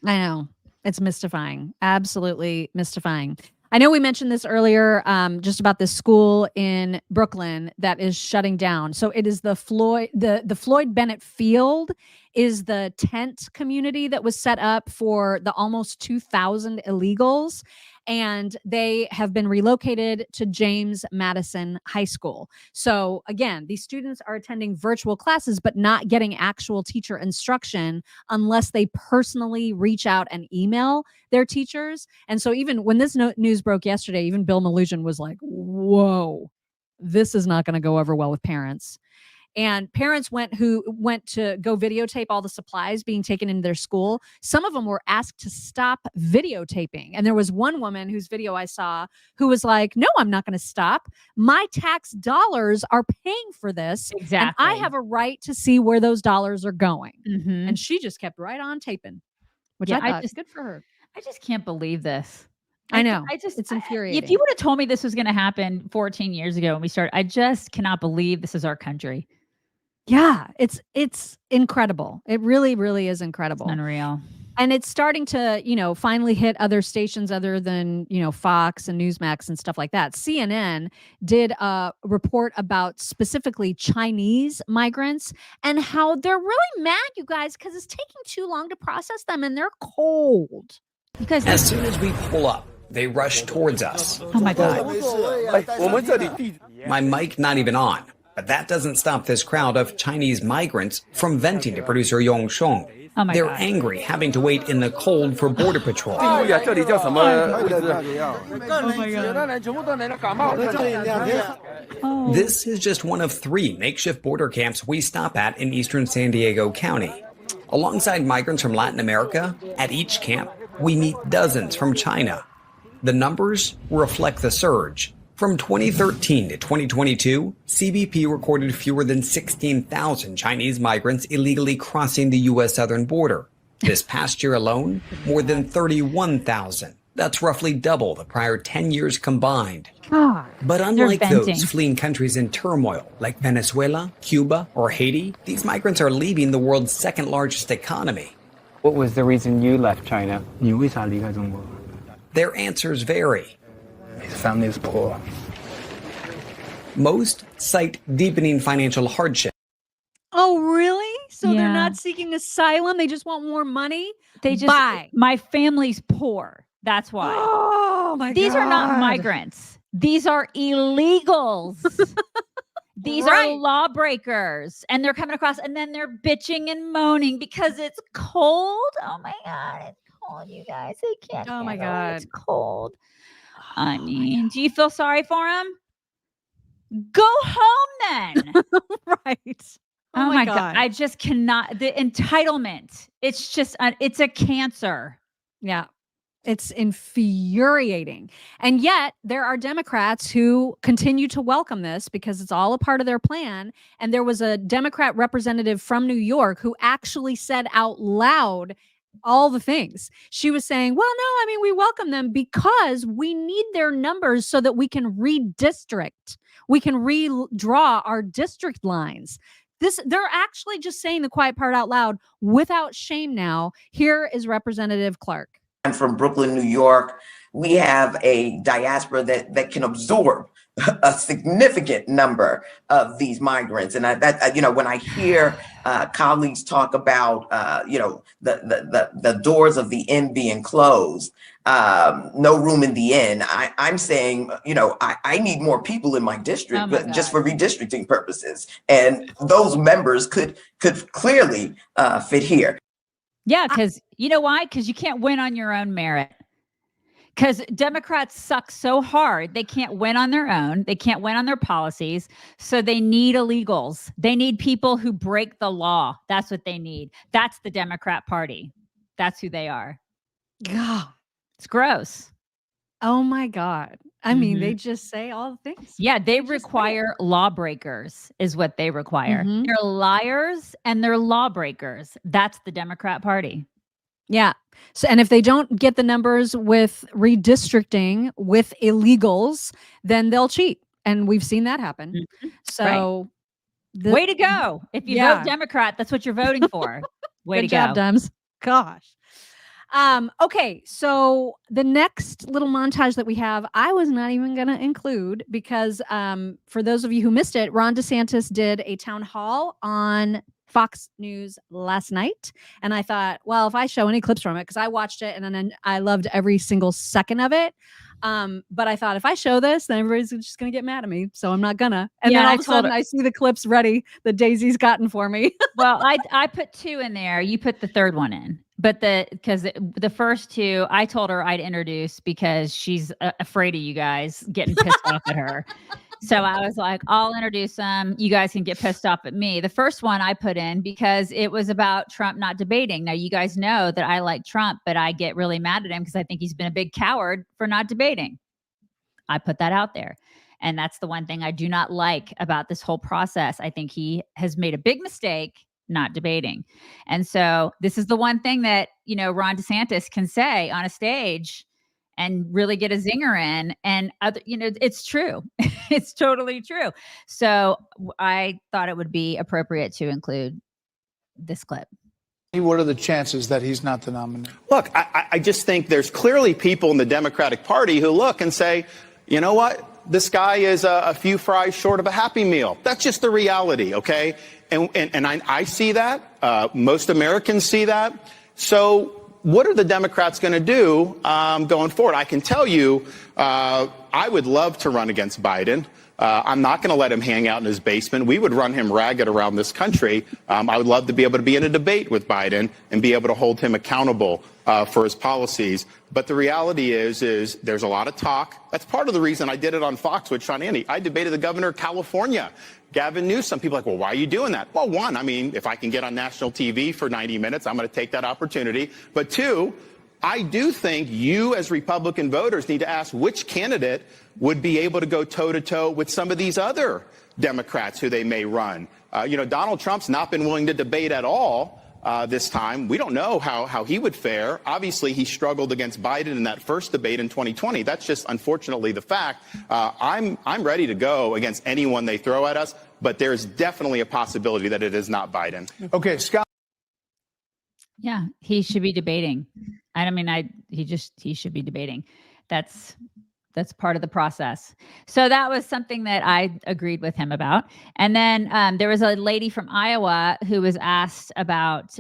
I know. It's mystifying. Absolutely mystifying. I know we mentioned this earlier, just about this school in Brooklyn that is shutting down. So it is the Floyd Bennett Field is the tent community that was set up for the almost 2,000 illegals. and they have been relocated to James Madison High School. So again, these students are attending virtual classes, but not getting actual teacher instruction unless they personally reach out and email their teachers. And so even when this news broke yesterday, even Bill Melugin was like, whoa, this is not going to go over well with parents. And parents went to go videotape all the supplies being taken into their school. Some of them were asked to stop videotaping. And there was one woman whose video I saw who was like, no, I'm not going to stop. My tax dollars are paying for this. Exactly. And I have a right to see where those dollars are going. Mhm. And she just kept right on taping, which Yeah, I thought good for her. I just can't believe this. I know. It's infuriating. If you would have told me this was going to happen 14 years ago when we started, I just cannot believe this is our country. Yeah, it's incredible. It really, really is incredible. It's unreal. And it's starting to, finally hit other stations other than, Fox and Newsmax and stuff like that. CNN did a report about specifically Chinese migrants and how they're really mad, you guys, because it's taking too long to process them and they're cold. Because as soon as we pull up, they rush towards us. Oh my God. My mic not even on. But that doesn't stop this crowd of Chinese migrants from venting to producer Yong Shong. Oh my They're God. angry, having to wait in the cold for Border Patrol. This is just one of 3 makeshift border camps we stop at in eastern San Diego County. Alongside migrants from Latin America, at each camp, we meet dozens from China. The numbers reflect the surge. From 2013 to 2022, CBP recorded fewer than 16,000 Chinese migrants illegally crossing the U.S. southern border. This past year alone, more than 31,000. That's roughly double the prior 10 years combined. God, but unlike those fleeing countries in turmoil, like Venezuela, Cuba, or Haiti, these migrants are leaving the world's second largest economy. What was the reason you left China? Their answers vary. His family is poor. Most cite deepening financial hardship. Oh, really? So they're Yeah. not seeking asylum. They just want more money. They just, Bye. my family's poor. That's why. Oh my These are not God. migrants. These are illegals. These Right. are lawbreakers. And they're coming across and then they're bitching and moaning because it's cold. Oh my God. It's cold, you guys. They can't. Oh my handle it. It's God. cold. I mean, do you feel sorry for them? Go home then. Right. Oh my God. I just cannot. The entitlement. It's just, it's a cancer. Yeah. It's infuriating. And yet there are Democrats who continue to welcome this because it's all a part of their plan. And there was a Democrat representative from New York who actually said out loud all the things. She was saying, well, no, I mean, we welcome them because we need their numbers so that we can redistrict. We can redraw our district lines. They're actually just saying the quiet part out loud without shame now. Here is Representative Clark. I'm from Brooklyn, New York. We have a diaspora that can absorb a significant number of these migrants. And when I hear colleagues talk about, the doors of the inn being closed, no room in the inn, I'm saying, I need more people in my district, but just for redistricting purposes. And those members could clearly fit here. Yeah, because you know why? Because you can't win on your own merit. Because Democrats suck so hard, they can't win on their own. They can't win on their policies. So they need illegals. They need people who break the law. That's what they need. That's the Democrat Party. That's who they are. God. It's gross. Oh my God. I mean, they just say all the things. Yeah, they require lawbreakers is what they require. They're liars and they're lawbreakers. That's the Democrat Party. Yeah. So, and if they don't get the numbers with redistricting with illegals, then they'll cheat. And we've seen that happen. So way to go. If you vote Democrat, that's what you're voting for. Way Good to job, go. Dems. Gosh. Okay, so the next little montage that we have, I was not even going to include because for those of you who missed it, Ron DeSantis did a town hall on Fox News last night. And I thought, well, if I show any clips from it, because I watched it and then I loved every single second of it. But I thought if I show this, then everybody's just going to get mad at me. So I'm not gonna. And then all of a sudden I see the clips ready that Daisy's gotten for me. Well, I put 2 in there. You put the third one in. But because the first 2, I told her I'd introduce because she's afraid of you guys getting pissed off at her. So I was like, I'll introduce them. You guys can get pissed off at me. The first one I put in because it was about Trump not debating. Now, you guys know that I like Trump, but I get really mad at him because I think he's been a big coward for not debating. I put that out there. And that's the one thing I do not like about this whole process. I think he has made a big mistake not debating. And so this is the one thing that, Ron DeSantis can say on a stage and really get a zinger in. And it's true. It's totally true. So I thought it would be appropriate to include this clip. What are the chances that he's not the nominee? Look, I just think there's clearly people in the Democratic Party who look and say, you know what? This guy is a few fries short of a Happy Meal. That's just the reality, okay? And I see that. Most Americans see that. So what are the Democrats going to do going forward? I can tell you, I would love to run against Biden. I'm not going to let him hang out in his basement. We would run him ragged around this country. I would love to be able to be in a debate with Biden and be able to hold him accountable for his policies. But the reality is there's a lot of talk. That's part of the reason I did it on Fox with Sean Hannity. I debated the governor of California, Gavin Newsom. People are like, well, why are you doing that? Well, one, I mean, if I can get on national TV for 90 minutes, I'm going to take that opportunity. But two, I do think you as Republican voters need to ask which candidate would be able to go toe-to-toe with some of these other Democrats who they may run. Donald Trump's not been willing to debate at all this time. We don't know how he would fare. Obviously, he struggled against Biden in that first debate in 2020. That's just unfortunately the fact. I'm ready to go against anyone they throw at us, but there's definitely a possibility that it is not Biden. Okay, Scott. Yeah, he should be debating. He should be debating. That's part of the process. So that was something that I agreed with him about. And then there was a lady from Iowa who was asked about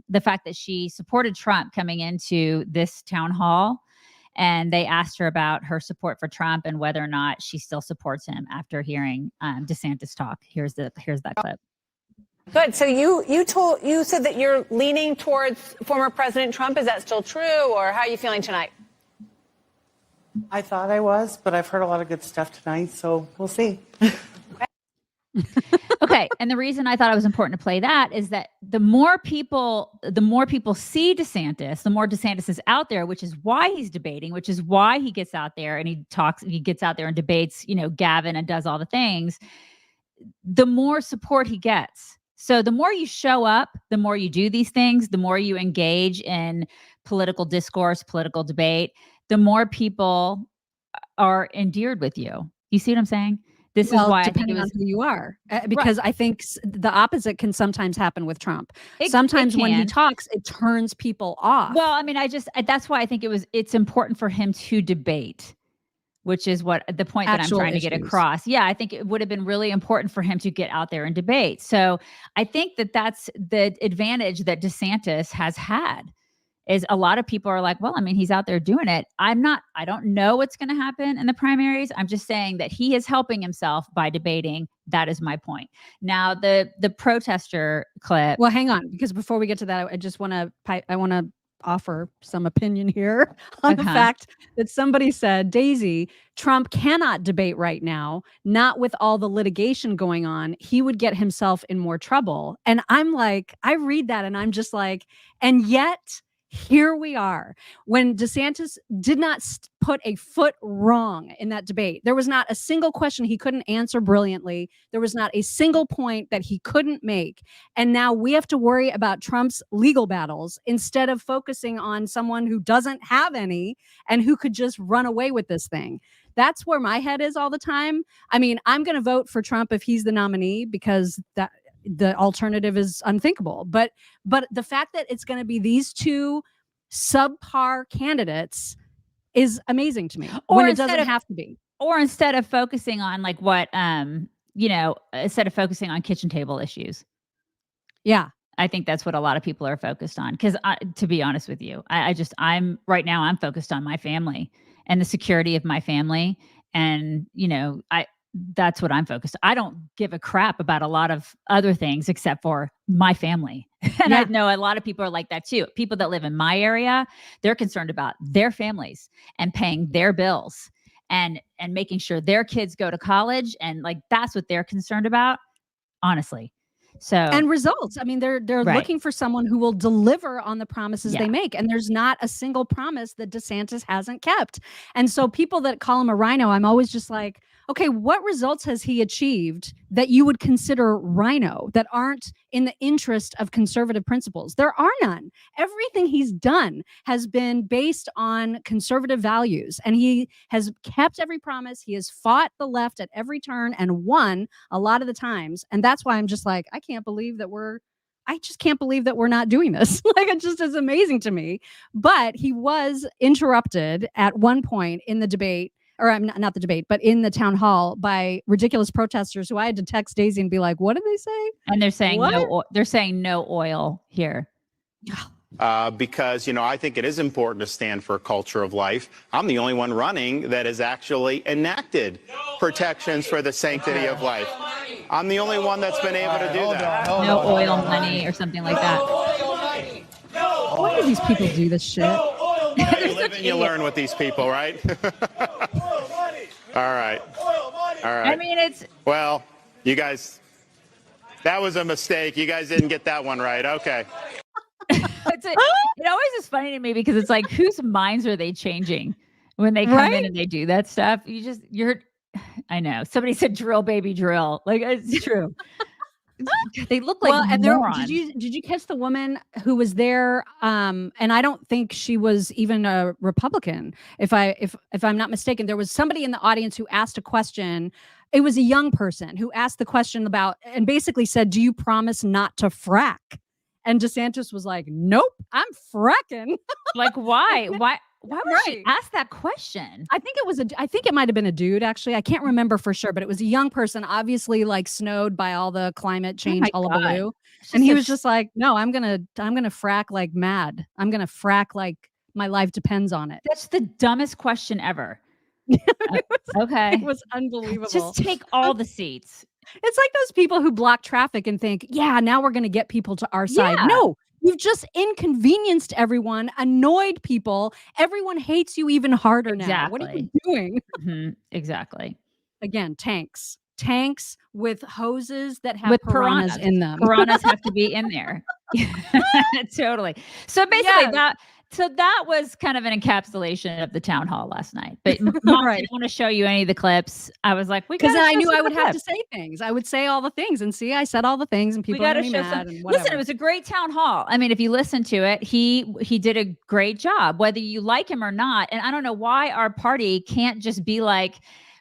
the fact that she supported Trump coming into this town hall. And they asked her about her support for Trump and whether or not she still supports him after hearing DeSantis talk. Here's that clip. Good. So you said that you're leaning towards former President Trump. Is that still true, or how are you feeling tonight? I thought I was, but I've heard a lot of good stuff tonight, so we'll see. Okay. And the reason I thought it was important to play that is that the more people see DeSantis, the more DeSantis is out there, which is why he's debating, which is why he gets out there and he gets out there and debates, Gavin and does all the things, the more support he gets. So the more you show up, the more you do these things, the more you engage in political discourse, political debate, the more people are endeared with you. You see what I'm saying? This is why I think it was on who you are, because right. I think the opposite can sometimes happen with Trump. Sometimes when he talks, it turns people off. Well, I mean, that's why I think it's important for him to debate, which is what the point that I'm trying to get across. Yeah, I think it would have been really important for him to get out there and debate. So I think that's the advantage that DeSantis has had. Is a lot of people are like, well, I mean, he's out there doing it. I don't know what's going to happen in the primaries. I'm just saying that he is helping himself by debating. That is my point. Now, the protester clip. Well, hang on, because before we get to that, I want to offer some opinion here on the fact that somebody said, Daisy, Trump cannot debate right now, not with all the litigation going on. He would get himself in more trouble. And I'm like, I read that and I'm just like, and yet here we are. When DeSantis did not put a foot wrong in that debate, there was not a single question he couldn't answer brilliantly. There was not a single point that he couldn't make. And now we have to worry about Trump's legal battles instead of focusing on someone who doesn't have any and who could just run away with this thing. That's where my head is all the time. I mean, I'm going to vote for Trump if he's the nominee because the alternative is unthinkable. But the fact that it's going to be these two subpar candidates is amazing to me. Or when it doesn't have to be. Or instead of focusing on like what instead of focusing on kitchen table issues. Yeah. I think that's what a lot of people are focused on. Because to be honest with you, I'm focused on my family and the security of my family. And, that's what I'm focused on. I don't give a crap about a lot of other things except for my family. And I know a lot of people are like that too. People that live in my area, they're concerned about their families and paying their bills and making sure their kids go to college. And like, that's what they're concerned about, honestly. So, and results. I mean, they're looking for someone who will deliver on the promises they make. And there's not a single promise that DeSantis hasn't kept. And so people that call him a rhino, I'm always just like, okay, what results has he achieved that you would consider rhino that aren't in the interest of conservative principles? There are none. Everything he's done has been based on conservative values, and he has kept every promise. He has fought the left at every turn and won a lot of the times. And that's why I'm just like, I just can't believe that we're not doing this. Like, it just is amazing to me. But he was interrupted at one point in the debate, or not the debate, but in the town hall by ridiculous protesters who I had to text Daisy and be like, what did they say? And they're saying they're saying no oil here. Because, I think it is important to stand for a culture of life. I'm the only one running that has actually enacted protections for the sanctity of life. I'm the only one that's been able to do that. No oil money or something like that. Why do these people do this shit? You live and you learn with these people, right? All right. I mean, well, you guys, that was a mistake. You guys didn't get that one right. Okay. It always is funny to me because it's like, whose minds are they changing when they come in and they do that stuff? I know. Somebody said drill, baby, drill. Like, it's true. They look like morons. Did you catch the woman who was there? And I don't think she was even a Republican. If I'm not mistaken, there was somebody in the audience who asked a question. It was a young person who asked the question about, and basically said, do you promise not to frack? And DeSantis was like, nope, I'm fracking. Like, why? Why would she ask that question? I think it might have been a dude, actually. I can't remember for sure, but it was a young person, obviously like snowed by all the climate change hullabaloo. And he was just like, no, I'm gonna frack like mad. I'm gonna frack like my life depends on it. That's the dumbest question ever. Okay. It was unbelievable. Just take all the seats. It's like those people who block traffic and think, yeah, now we're going to get people to our side. No, you've just inconvenienced everyone, annoyed people. Everyone hates you even harder now. What are you doing? Mm-hmm. Exactly. Again, tanks with hoses that have piranhas in them. Piranhas have to be in there. Totally. So basically that was kind of an encapsulation of the town hall last night. But Mom didn't want to show you any of the clips. I was like, because I knew I would have to say things. I would say all the things, and see, I said all the things, and people got to show mad. Listen, it was a great town hall. I mean, if you listen to it, he did a great job, whether you like him or not. And I don't know why our party can't just be like,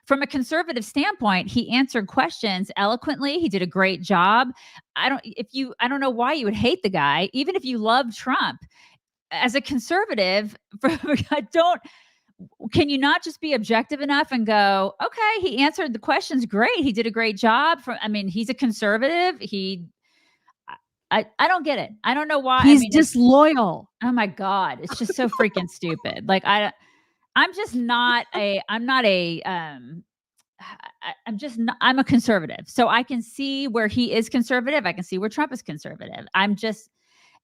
from a conservative standpoint, he answered questions eloquently. He did a great job. I don't know why you would hate the guy, even if you love Trump. As a conservative, can you not just be objective enough and go, okay, he answered the questions great. He did a great job. He's a conservative. I don't get it. I don't know why. He's disloyal. Oh my God. It's just so freaking stupid. Like I'm a conservative. So I can see where he is conservative. I can see where Trump is conservative.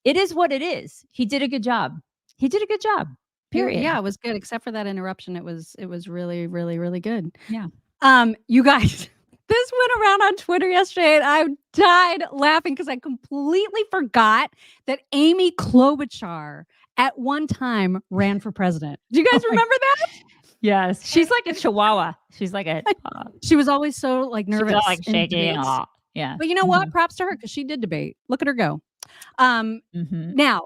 It is what it is. He did a good job. Period. Yeah, it was good. Except for that interruption. It was really, really, really good. Yeah. You guys, this went around on Twitter yesterday, and I died laughing because I completely forgot that Amy Klobuchar at one time ran for president. Do you guys remember that? Yes. She's like a chihuahua. She's like she was always so like nervous. She's all, like shaking. Yeah. But you know what? Props to her, because she did debate. Look at her go. Now,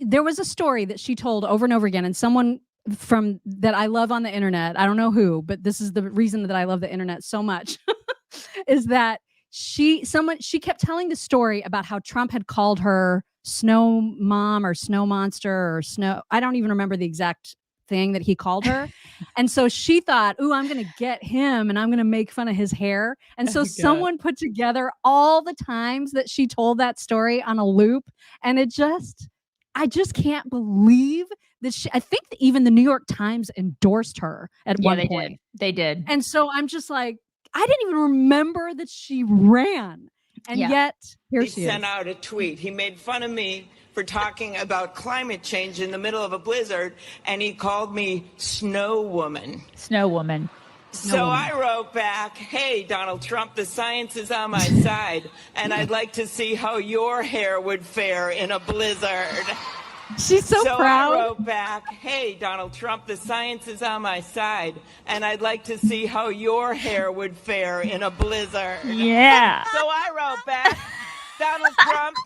there was a story that she told over and over again, and someone from that I love on the internet, I don't know who, but this is the reason that I love the internet so much, is that she kept telling the story about how Trump had called her snow mom or snow monster or snow. I don't even remember the exact thing that he called her. And so she thought, ooh, I'm going to get him and I'm going to make fun of his hair. And so someone put together all the times that she told that story on a loop. And I just can't believe that I think that even the New York Times endorsed her at one point. They did. And so I'm just like, I didn't even remember that she ran. And yet, here she sent is. out a tweet. He made fun of me for talking about climate change in the middle of a blizzard, and he called me Snow Woman. Snow Woman. So I wrote back, hey, Donald Trump, the science is on my side, and I'd like to see how your hair would fare in a blizzard. She's so proud. I wrote back, hey, Donald Trump, the science is on my side, and I'd like to see how your hair would fare in a blizzard. Yeah. So I wrote back, Donald Trump,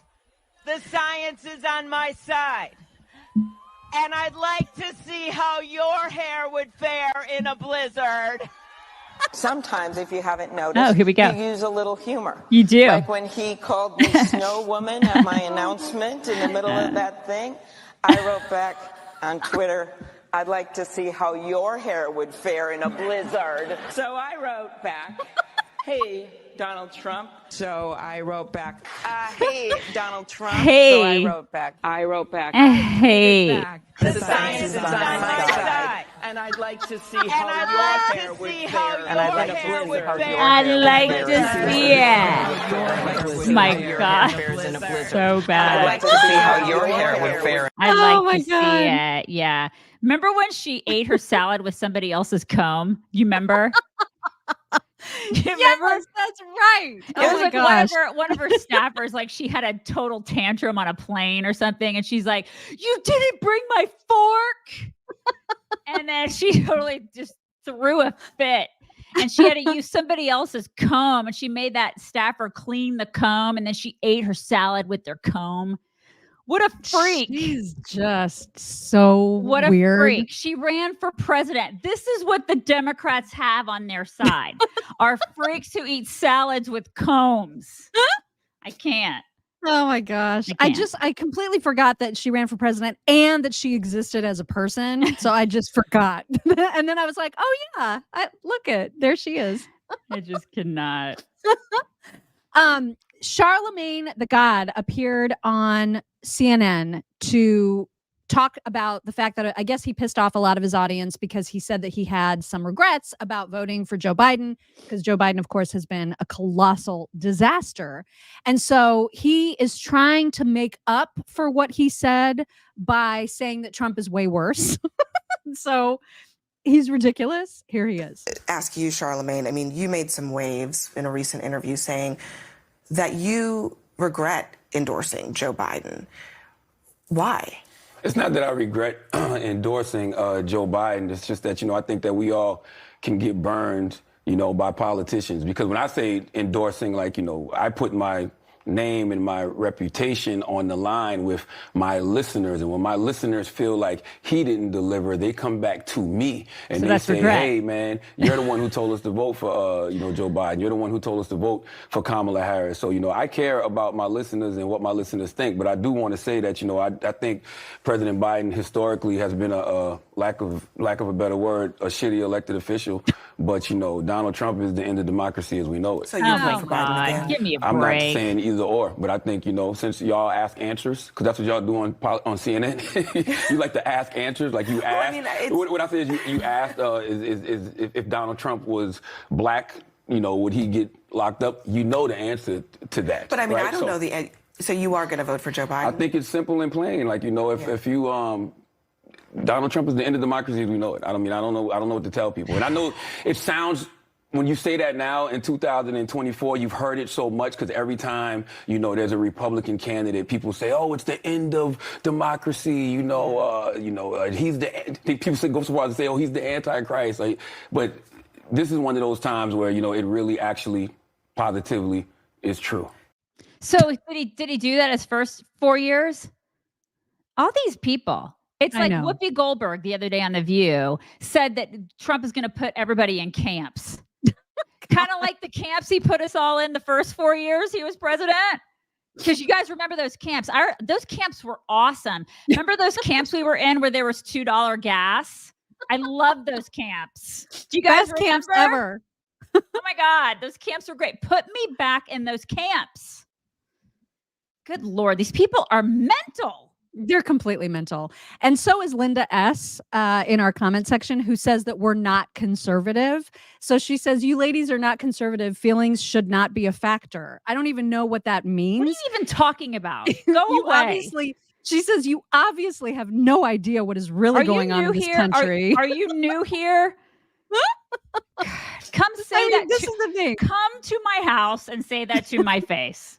the science is on my side, and I'd like to see how your hair would fare in a blizzard. Sometimes, if you haven't noticed, here we go. you use a little humor. You do. Like when he called me Snow Woman at my announcement in the middle of that thing, I wrote back on Twitter, I'd like to see how your hair would fare in a blizzard. So I wrote back, hey, Donald Trump. So I wrote back, hey, Donald Trump. Hey. So I wrote back. Hey. The science is on my side. And I'd like to see how your hair would fare. And I'd like to see how your I'd like to see it. My God. So bad. I'd like to see how your hair would fare. I'd like to see it. Yeah. Remember when she ate her salad with somebody else's comb? You remember? You remember? Yes, that's right. It was like one of her staffers, like she had a total tantrum on a plane or something. And she's like, you didn't bring my fork. And then she totally just threw a fit. And she had to use somebody else's comb. And she made that staffer clean the comb. And then she ate her salad with their comb. What a freak. She's just so what a weird. Freak. She ran for president. This is what the Democrats have on their side. Are freaks who eat salads with combs. I can't. Oh my gosh. I completely forgot that she ran for president and that she existed as a person. So I just forgot. And then I was like, oh yeah, there she is. I just cannot. Charlamagne the God appeared on CNN to talk about the fact that I guess he pissed off a lot of his audience because he said that he had some regrets about voting for Joe Biden because Joe Biden, of course, has been a colossal disaster. And so he is trying to make up for what he said by saying that Trump is way worse. So he's ridiculous. Here he is. Ask you, Charlamagne. I mean, you made some waves in a recent interview saying that you regret endorsing Joe Biden. Why? It's not that I regret endorsing Joe Biden. It's just that, I think that we all can get burned, by politicians. Because when I say endorsing, I put my name and my reputation on the line with my listeners. And when my listeners feel like he didn't deliver, they come back to me and they say, hey, man, you're the one who told us to vote for, Joe Biden. You're the one who told us to vote for Kamala Harris. So, I care about my listeners and what my listeners think. But I do want to say that, I think President Biden historically has been a lack of a better word, a shitty elected official. But, Donald Trump is the end of democracy as we know it. So you'll vote for Biden again? Give me a break. I'm not saying either or, but I think, since y'all ask answers, because that's what y'all do on CNN, you like to ask answers, like you ask. What I say is you asked if Donald Trump was black, would he get locked up? You know the answer to that. But I mean, right? I don't know so you are going to vote for Joe Biden? I think it's simple and plain. If you, Donald Trump is the end of democracy as we know it. I don't know what to tell people. And I know it sounds, when you say that now in 2024, you've heard it so much because every time, there's a Republican candidate, people say, oh, it's the end of democracy. He's people go so far as to say, oh, he's the Antichrist. But this is one of those times where, it really actually positively is true. So did he do that his first 4 years? All these people. It's like Whoopi Goldberg the other day on The View said that Trump is going to put everybody in camps. Kind of like the camps he put us all in the first 4 years he was president. Because you guys remember those camps. Those camps were awesome. Remember those camps we were in where there was $2 gas? I love those camps. Do you guys Best camps remember? ever. Oh my God, those camps were great. Put me back in those camps. Good Lord, these people are mental. They're completely mental. And so is Linda S. In our comment section, who says that we're not conservative. So she says, you ladies are not conservative. Feelings should not be a factor. I don't even know what that means. What are you even talking about? Go away. She says, you obviously have no idea what is really going on in this country. Are you new here? Come say that. This is the thing. Come to my house and say that to my face.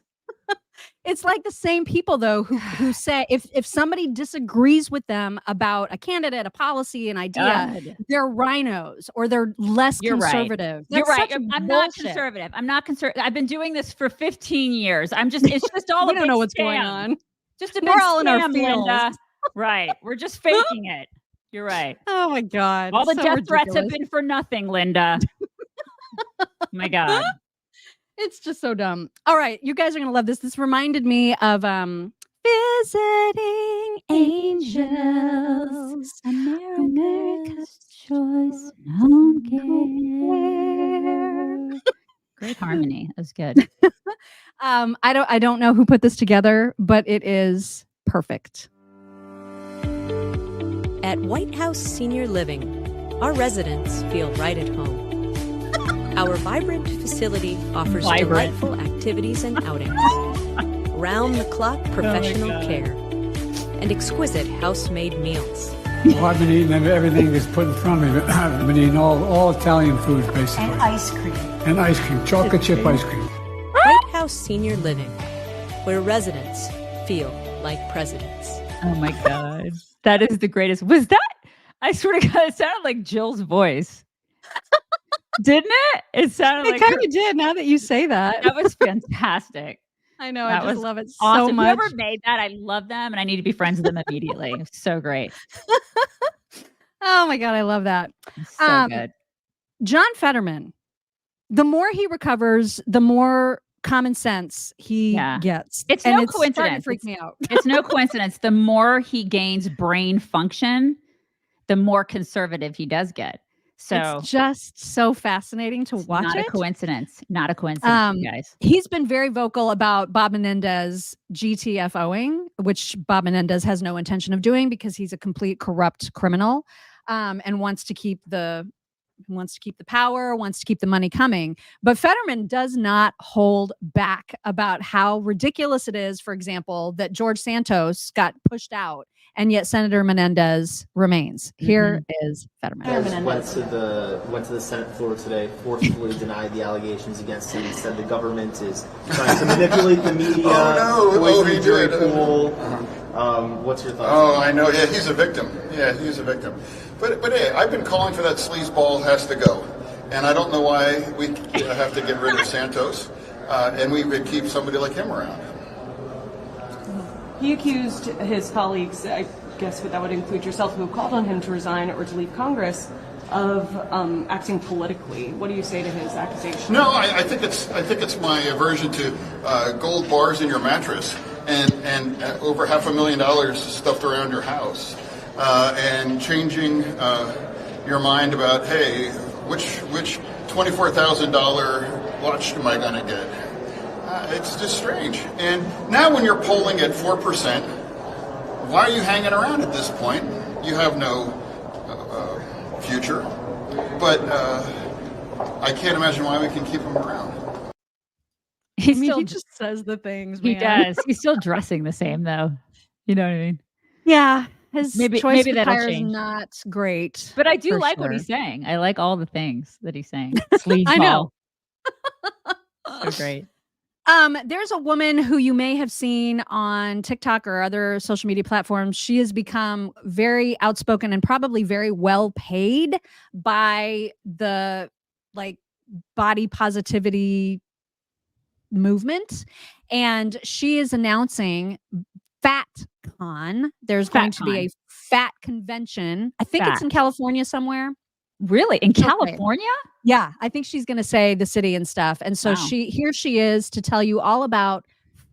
It's like the same people, though, who say if somebody disagrees with them about a candidate, a policy, an idea, they're rhinos or they're less conservative. You're right. I'm not conservative. I'm not conservative. I've been doing this for 15 years. It's just all we don't know what's going on. Just a big We're all in our scam, fields. Linda. Right. We're just faking it. You're right. Oh my God. All the so death threats have ridiculous. been for nothing, Linda. My God. It's just so dumb. All right, you guys are gonna love this. This reminded me of Visiting Angels, America's Choice Home Care. Great harmony. That was good. I don't know who put this together, but it is perfect. At White House Senior Living, our residents feel right at home. Our vibrant facility offers delightful activities and outings, round-the-clock professional care, and exquisite house-made meals. Well, I've been eating everything that's put in front of me. I've been eating all Italian foods, basically. And ice cream. And ice cream, chocolate chip ice cream. White House Senior Living, where residents feel like presidents. Oh my God. That is the greatest. Was that? I swear to God, it sounded like Jill's voice. Didn't it? It sounded like It kind of did now that you say that. That was fantastic. I know. That I just was love it awesome. so much. Whoever made that, I love them and I need to be friends with them immediately. So great. Oh my God, I love that. So good. John Fetterman, the more he recovers, the more common sense he gets. It's and no it's starting to coincidence. freak me out. It's no coincidence. The more he gains brain function, the more conservative he does get. So it's just so fascinating to watch. Not it. a coincidence. Not a coincidence, you guys. He's been very vocal about Bob Menendez GTFOing, which Bob Menendez has no intention of doing because he's a complete corrupt criminal, and wants to keep the power, wants to keep the money coming. But Fetterman does not hold back about how ridiculous it is, for example, that George Santos got pushed out and yet Senator Menendez remains. Here is Fetterman. Went to the Senate floor today, forcefully denied the allegations against him. He said the government is trying to manipulate the media. Poison the jury pool. What's your thoughts? Oh, I know. Yeah, he's a victim. He's a victim. But hey, I've been calling for that sleazeball has to go, and I don't know why we have to get rid of Santos, and we would keep somebody like him around. He accused his colleagues, I guess that would include yourself, who called on him to resign or to leave Congress, of acting politically. What do you say to his accusation? No, I think it's my aversion to gold bars in your mattress and over $500,000 stuffed around your house, and changing your mind about, hey, which $24,000 watch am I going to get? It's just strange. And now when you're polling at 4%, why are you hanging around at this point? You have no future. But I can't imagine why we can keep him around. He just says the things. He man. does. He's still dressing the same, though. You know what I mean? Yeah. His Maybe choice that'll attire is change. not great. But I do for like what sure. he's saying. I like all the things that he's saying. Sleazeball. I know. So great. There's a woman who you may have seen on TikTok or other social media platforms. She has become very outspoken and probably very well paid by the body positivity movement. And she is announcing FatCon. There's going to be a fat convention. I think it's in California somewhere. Really? In California? Yeah, I think she's going to say the city and stuff. And so she is to tell you all about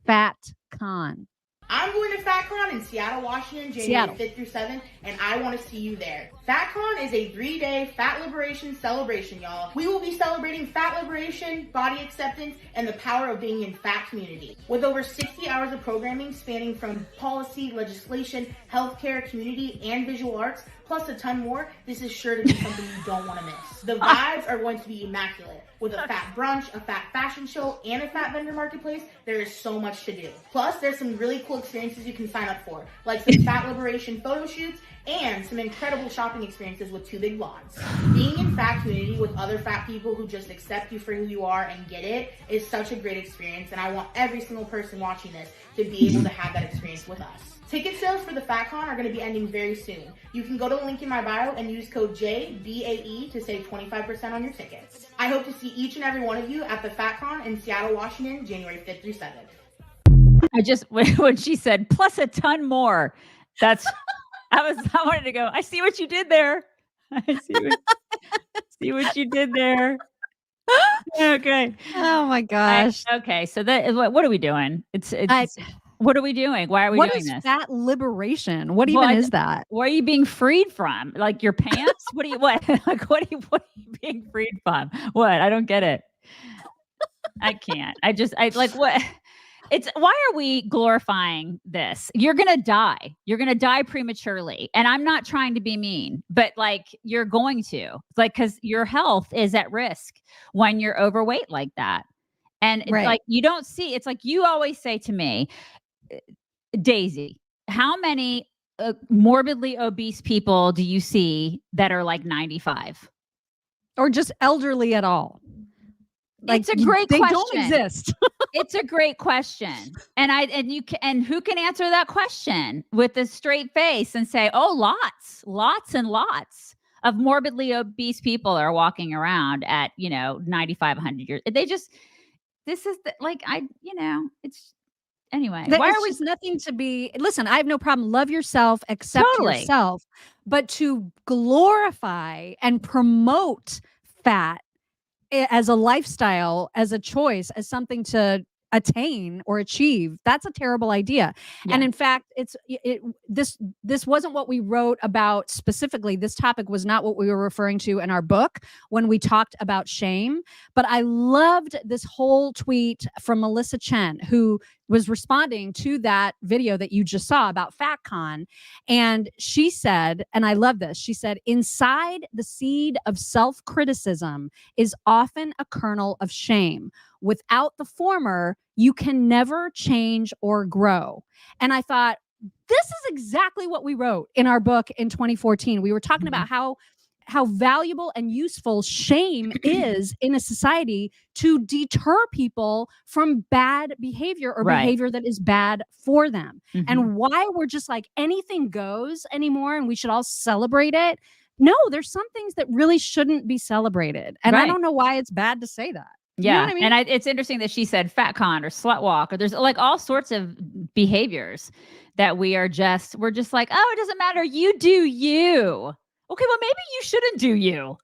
FatCon? I'm going to FatCon in Seattle, Washington, January 5th through 7th, and I want to see you there. FatCon is a 3-day fat liberation celebration, y'all. We will be celebrating fat liberation, body acceptance, and the power of being in fat community. With over 60 hours of programming spanning from policy, legislation, healthcare, community, and visual arts, plus a ton more, this is sure to be something you don't want to miss. The vibes are going to be immaculate. With a fat brunch, a fat fashion show, and a fat vendor marketplace, there is so much to do. Plus, there's some really cool experiences you can sign up for, like some fat liberation photo shoots and some incredible shopping experiences with 2 big lots. Being in fat community with other fat people who just accept you for who you are and get it is such a great experience, and I want every single person watching this to be able to have that experience with us. Ticket sales for the FatCon are going to be ending very soon. You can go to the link in my bio and use code JBAE to save 25% on your tickets. I hope to see each and every one of you at the FatCon in Seattle, Washington, January 5th through 7th. When she said plus a ton more, I wanted to go, I see what you did there. I see what you did there. Okay. Oh my gosh. Okay. So what are we doing? What are we doing? Why are we doing this? What is fat liberation? What even is that? What are you being freed from? Like your pants? What are you being freed from? What? I don't get it. I can't. What? Why are we glorifying this? You're going to die. You're going to die prematurely. And I'm not trying to be mean, but you're going to, cause your health is at risk when you're overweight like that. And it's you don't see, it's like you always say to me, Daisy, how many morbidly obese people do you see that are 95 or just elderly at all? It's a great question. They don't exist. It's a great question. And who can answer that question with a straight face and say, oh, lots and lots of morbidly obese people are walking around at, 95, 100 years. Anyway, why are we nothing to be? Listen, I have no problem. Love yourself, accept yourself, but to glorify and promote fat as a lifestyle, as a choice, as something to attain or achieve, that's a terrible idea. Yeah. And in fact, this wasn't what we wrote about specifically. This topic was not what we were referring to in our book when we talked about shame. But I loved this whole tweet from Melissa Chen, who was responding to that video that you just saw about FatCon. And she said, and I love this, she said, inside the seed of self-criticism is often a kernel of shame. Without the former, you can never change or grow. And I thought, this is exactly what we wrote in our book in 2014. We were talking about how valuable and useful shame is in a society to deter people from bad behavior or behavior that is bad for them. And why we're just anything goes anymore and we should all celebrate it. No, there's some things that really shouldn't be celebrated. And I don't know why it's bad to say that. Yeah. You know what I mean? And it's interesting that she said FatCon or slut walk, or there's all sorts of behaviors that we're just oh, it doesn't matter. You do you. Okay, well, maybe you shouldn't do you.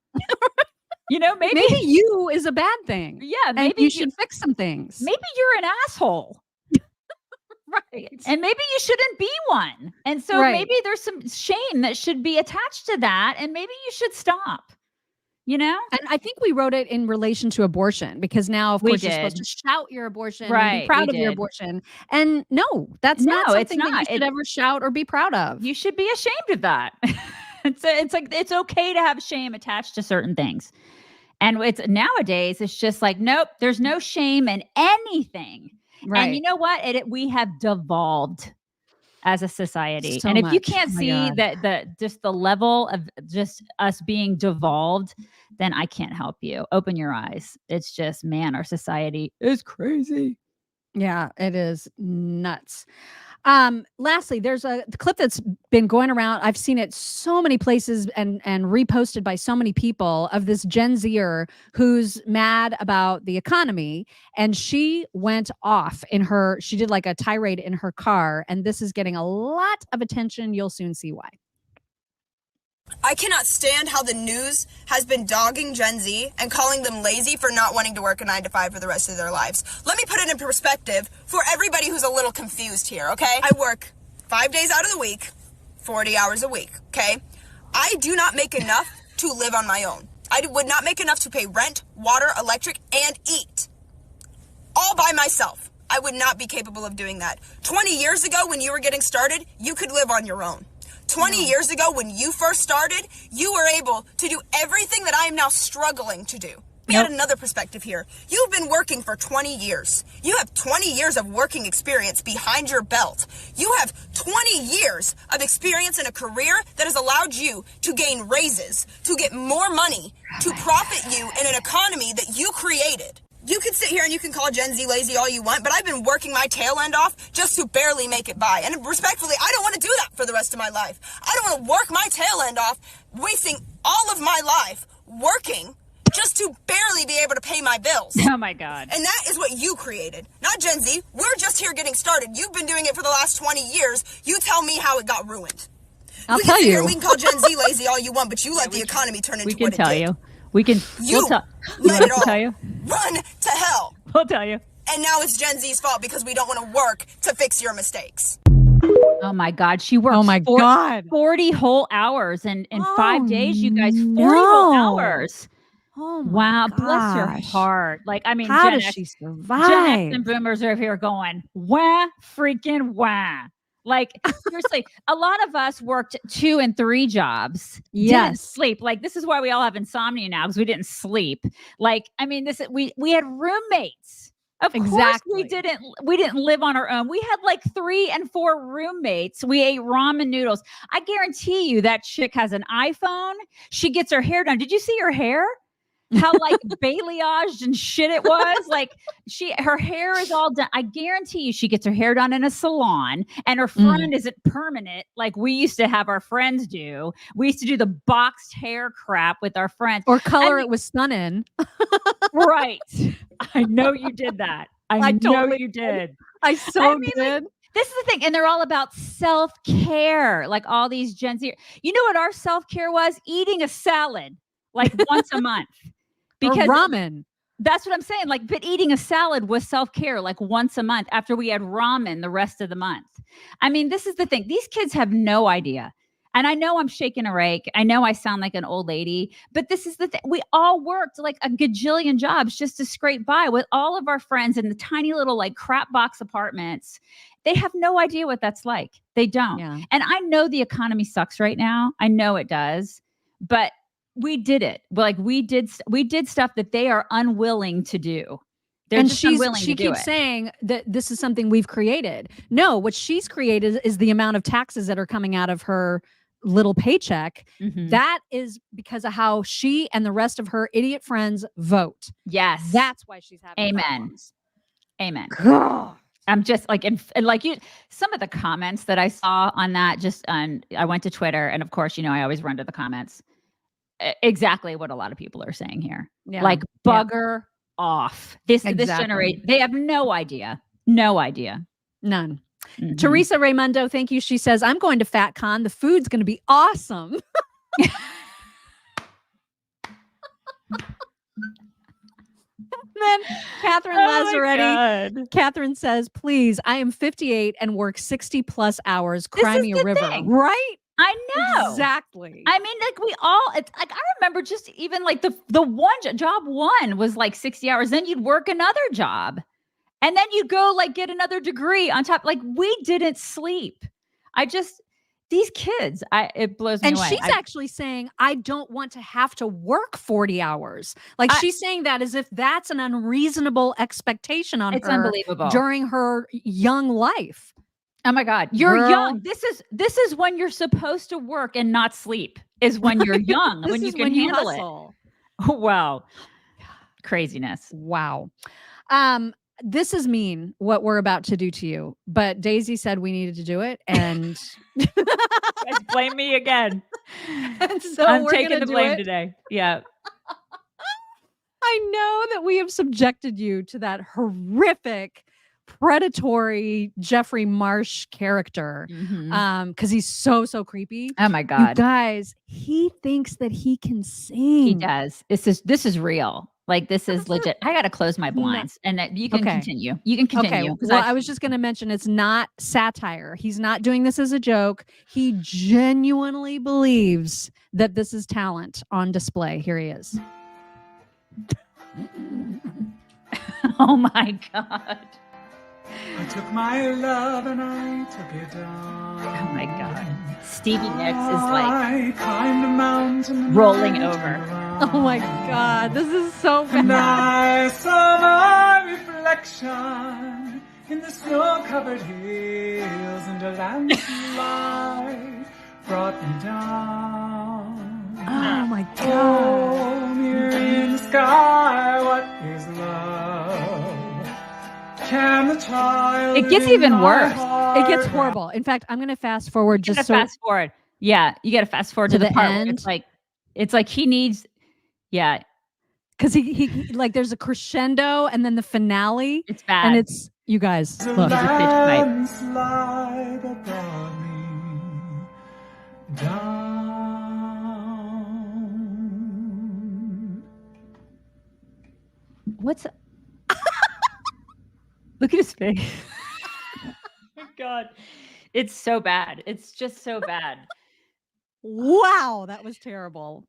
Maybe you is a bad thing. Yeah, maybe you should fix some things. Maybe you're an asshole. Right. And maybe you shouldn't be one. And so maybe there's some shame that should be attached to that. And maybe you should stop. And I think we wrote it in relation to abortion because now, of course, you're supposed to shout your abortion and be proud of your abortion. And no, that's not something that you should ever shout or be proud of. You should be ashamed of that. It's okay to have shame attached to certain things. And nowadays, it's just nope, there's no shame in anything. Right. And you know what? We have devolved as a society. So and if much. you can't see that just the level of just us being devolved, then I can't help you. Open your eyes. It's just, man, our society is crazy. Yeah, it is nuts. Lastly, there's a clip that's been going around. I've seen it so many places and reposted by so many people of this Gen Zer who's mad about the economy. And she went off she did a tirade in her car. And this is getting a lot of attention. You'll soon see why. I cannot stand how the news has been dogging Gen Z and calling them lazy for not wanting to work a 9 to 5 for the rest of their lives. Let me put it in perspective for everybody who's a little confused here, okay? I work 5 days out of the week, 40 hours a week, okay? I do not make enough to live on my own. I would not make enough to pay rent, water, electric, and eat. All by myself. I would not be capable of doing that. 20 years ago when you were getting started, you could live on your own. 20 years ago when you first started, you were able to do everything that I am now struggling to do. We had another perspective here. You've been working for 20 years. You have 20 years of working experience behind your belt. You have 20 years of experience in a career that has allowed you to gain raises, to get more money, to profit you in an economy that you created. You can sit here and you can call Gen Z lazy all you want, but I've been working my tail end off just to barely make it by. And respectfully, I don't want to do that for the rest of my life. I don't want to work my tail end off, wasting all of my life working just to barely be able to pay my bills. Oh my God. And that is what you created, not Gen Z. We're just here getting started. You've been doing it for the last 20 years. You tell me how it got ruined. I'll tell you. We can call Gen Z lazy all you want, but you let the economy turn into what it did. We can tell you. We can. You let it all tell you. Run to hell. We'll tell you. And now it's Gen Z's fault because we don't want to work to fix your mistakes. Oh my God. She worked 40 whole hours in 5 days, you guys. 40 whole hours. Oh wow. gosh. Bless your heart. Like, I mean, how Gen does X, she survive? Gen X and boomers are here going, wah, freaking wah. Like, seriously, a lot of us worked 2 and 3 jobs. Yes. Didn't sleep. Like, this is why we all have insomnia now, because we didn't sleep. Like, I mean, we had roommates. Of course we didn't live on our own. We had like 3 and 4 roommates. We ate ramen noodles. I guarantee you that chick has an iPhone. She gets her hair done. Did you see her hair? How like balayaged and shit it was. Like her hair is all done. I guarantee you she gets her hair done in a salon, and her front isn't permanent like we used to have our friends do. We used to do the boxed hair crap with our friends. Or color it with sun in. Right. I know you did that. I know totally you did. I did. Like, this is the thing. And they're all about self-care. Like all these Gen Z. You know what our self-care was? Eating a salad like once a month. Because or ramen. That's what I'm saying. Like, but eating a salad was self-care like once a month after we had ramen the rest of the month. I mean, this is the thing. These kids have no idea. And I know I'm shaking a rake. I know I sound like an old lady, but this is the thing. We all worked like a gajillion jobs just to scrape by with all of our friends in the tiny little like crap box apartments. They have no idea what that's like. They don't. Yeah. And I know the economy sucks right now. I know it does, but we did it. Like we did stuff that they are unwilling to do. They're just unwilling to do it. She keeps saying that this is something we've created. No, what she's created is the amount of taxes that are coming out of her little paycheck. That is because of how she and the rest of her idiot friends vote. Yes. That's why she's having Amen. problems. Amen. God. I'm just like, and like you, some of the comments that I saw on that, I went to Twitter, and of course, you know, I always run to the comments. Exactly what a lot of people are saying here. Yeah. Like bugger off. This Exactly. generation, they have no idea. No idea. None. Teresa Raimundo, thank you. She says, I'm going to FatCon. The food's going to be awesome. Then Catherine Lazzaretti. Catherine says, please, I am 58 and work 60 plus hours. Cry me a river. Thing. Right? I know. Exactly. I mean, like it's like, I remember just even like the one job one was like 60 hours. Then you'd work another job. And then you go like get another degree on top. Like we didn't sleep. These kids, it blows me away. And she's actually saying, I don't want to have to work 40 hours. Like she's saying that as if that's an unreasonable expectation on her. It's unbelievable. During her young life. Oh my God. You're young. This is when you're supposed to work and not sleep, is when you're young, when you can handle it. Oh, wow. Craziness. Wow. This is mean what we're about to do to you, but Daisy said we needed to do it, and guys blame me again. And so I'm we're taking gonna the do blame it. today. Yeah. I know that we have subjected you to that horrific predatory Jeffrey Marsh character because he's so creepy. Oh my You God. guys, he thinks that he can sing. He does. This is real. Like, this is legit. I got to close my blinds and that you can continue. You can continue. Okay. Well, I was just going to mention it's not satire. He's not doing this as a joke. He genuinely believes that this is talent on display. Here he is. Oh my God. I took my love and I took it down. Oh my God. Stevie Nicks is I climbed a mountain rolling over. Oh my God, this is so bad. And I saw my reflection in the snow-covered hills, and a landslide brought me down. Oh my God. Oh, mirror in the sky, what is love? Can the child It gets in even my worse. It gets heart horrible. In fact, I'm going to fast forward You gotta fast forward. Yeah, you got to fast forward to the part where it's like he needs. Yeah, because he like there's a crescendo and then the finale. It's bad. And it's you guys. The Look. landslide that brought me down. What's look at his face. Oh my God. It's so bad. It's just so bad. Wow, that was terrible.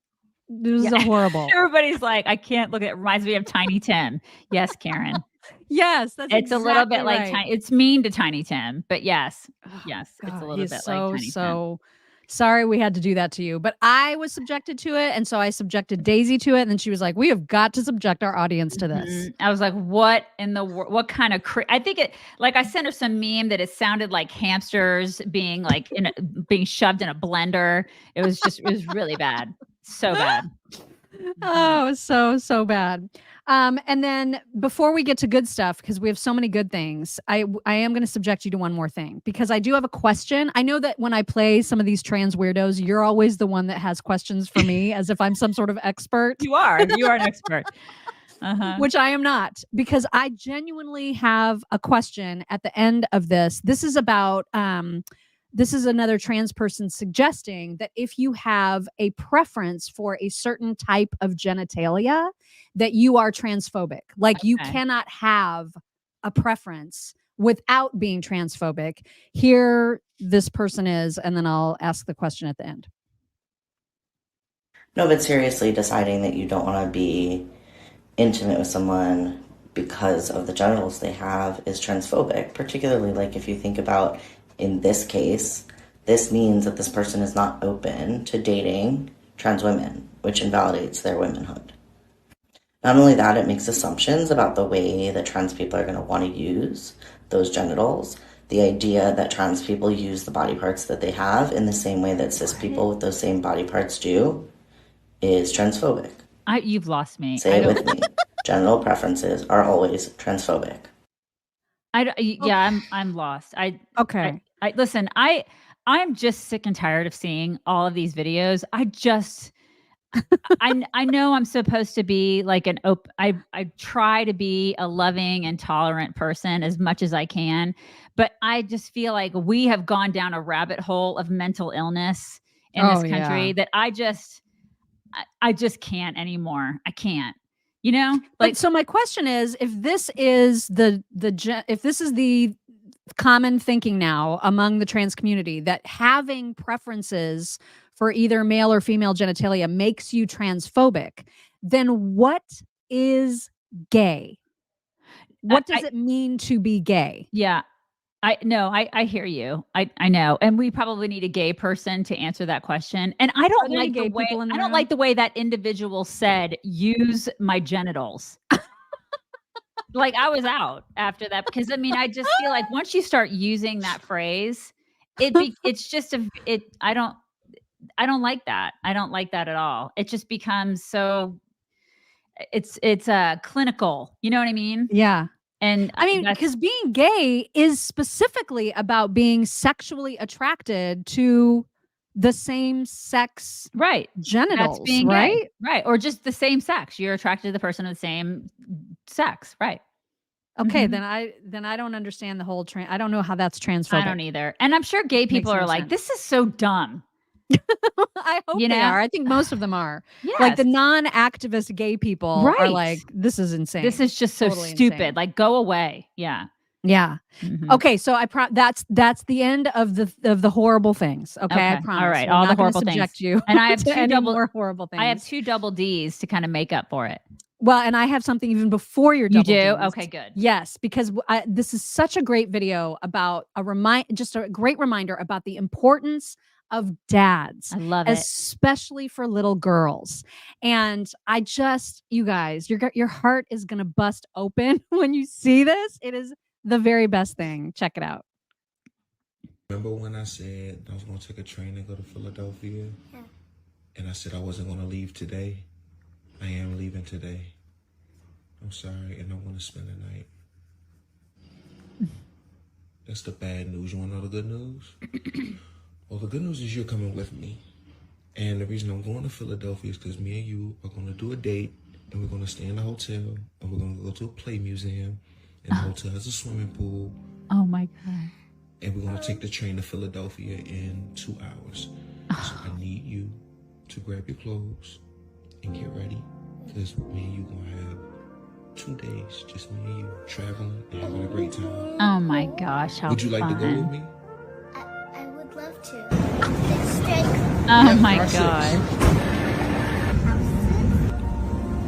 This is horrible. Everybody's like, I can't look at it. Reminds me of Tiny Tim. Yes, Karen. Yes, that's It's a little bit exactly like right. it's mean to Tiny Tim, but yes, it's a God, little he's bit so, like Tiny so sorry we had to do that to you. But I was subjected to it, and so I subjected Daisy to it, and then she was like, "We have got to subject our audience to this." Tim. I was like, what in the world? What kind of I think it like I sent her some meme that it sounded like hamsters being like being shoved in a blender. It was really bad. So bad. Oh, so bad. And then before we get to good stuff, because we have so many good things, I am going to subject you to one more thing because I do have a question. I know that when I play some of these trans weirdos, you're always the one that has questions for me as if I'm some sort of expert. You are an expert. Which I am not, because I genuinely have a question at the end of this. This is about this is another trans person suggesting that if you have a preference for a certain type of genitalia, that you are transphobic. Like you cannot have a preference without being transphobic. Here this person is, and then I'll ask the question at the end. No, but seriously, deciding that you don't want to be intimate with someone because of the genitals they have is transphobic, particularly like if you think about in this case, this means that this person is not open to dating trans women, which invalidates their womanhood. Not only that, it makes assumptions about the way that trans people are going to want to use those genitals. The idea that trans people use the body parts that they have in the same way that cis people with those same body parts do is transphobic. You've lost me. Say it with me. Genital preferences are always transphobic. I'm lost. Listen, I'm just sick and tired of seeing all of these videos. I know I'm supposed to be like I try to be a loving and tolerant person as much as I can, but I just feel like we have gone down a rabbit hole of mental illness in this country that I just can't anymore. I can't. You know, like, so my question is, if this is the common thinking now among the trans community that having preferences for either male or female genitalia makes you transphobic, then what is gay? What does it mean to be gay? Yeah. I hear you. I know. And we probably need a gay person to answer that question. And I don't like the way like the way that individual said, use my genitals. Like I was out after that because I mean, I just feel like once you start using that phrase, it's just I don't like that. I don't like that at all. It just becomes so it's clinical. You know what I mean? Yeah. And I mean, because being gay is specifically about being sexually attracted to the same sex genitals, That's being right? Gay. Right. Or just the same sex. You're attracted to the person of the same sex. Right. Okay, Mhm. then I don't understand the whole I don't know how that's transphobic. I don't either. And I'm sure gay Makes people no are like, sense. this is so dumb. I hope You they know? are. I think most of them are. Yes. Like the non-activist gay people are Right. like, this is insane. This is just so Totally stupid. insane. Like, go away. Yeah. Yeah. Mhm. Okay, so that's the end of the horrible things. Okay, I Okay. promise. All right. We're All the not gonna horrible subject things. you And I have to two any double more horrible things. I have 2 double Ds to kind of make up for it. Well, and I have something even before your You double do? Ds. Okay, good. Yes, because this is such a great video about just a great reminder about the importance of dads. I love it. Especially for little girls. And you guys, your heart is going to bust open when you see this. It is the very best thing. Check it out. Remember when I said I was going to take a train and go to Philadelphia? Yeah. And I said I wasn't going to leave today? I am leaving today. I'm sorry, and I'm going to spend the night. That's the bad news. You want to know the good news? Well, the good news is you're coming with me. And the reason I'm going to Philadelphia is because me and you are going to do a date, and we're going to stay in a hotel, and we're going to go to a play museum, and the hotel has a swimming pool. Oh my God. And we're going to take the train to Philadelphia in 2 hours. So I need you to grab your clothes and get ready, because me and you going to have 2 days, just me and you, traveling and having a great time. Oh my gosh, how Would you like to go with me? I would love to. Stick. Oh my Process. God.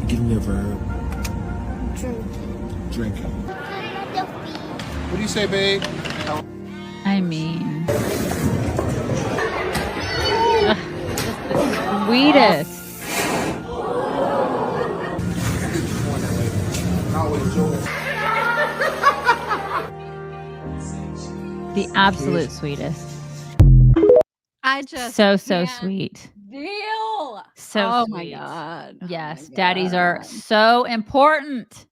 Give me a verb. Drinking. What do you say, babe? I mean, the sweetest. The absolute sweetest. I just So can't sweet. deal. So oh sweet. my God. Yes, daddies are so important.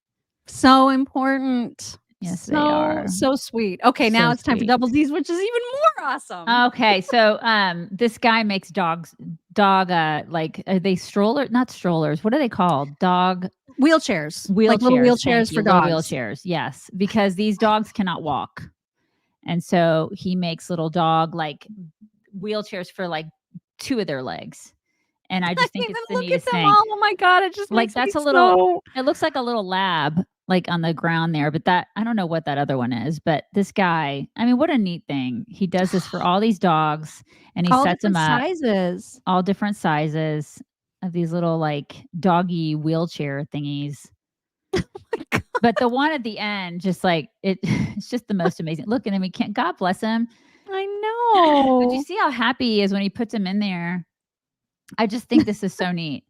So important. Yes, so, they are. So sweet. Okay, now So it's time for sweet. double D's, which is even more awesome. Okay, so this guy makes dog like are they not strollers? What are they called? Dog wheelchairs. Wheelchairs. Like little Thank wheelchairs you, for little dogs. Wheelchairs, yes, because these dogs cannot walk, and so he makes little dog like wheelchairs for like 2 of their legs. And I just think it's the neatest thing. Oh my God, it just Like makes that's me a little. so- It looks like a little lab, like on the ground there. But that I don't know what that other one is. But this guy, I mean, what a neat thing. He does this for all these dogs, and he all sets them different up, sizes. all different sizes of these little like doggy wheelchair thingies. But the one at the end, just like it's just the most amazing. Look at him. He can't. God bless him. I know. But you see how happy he is when he puts him in there. I just think this is so neat.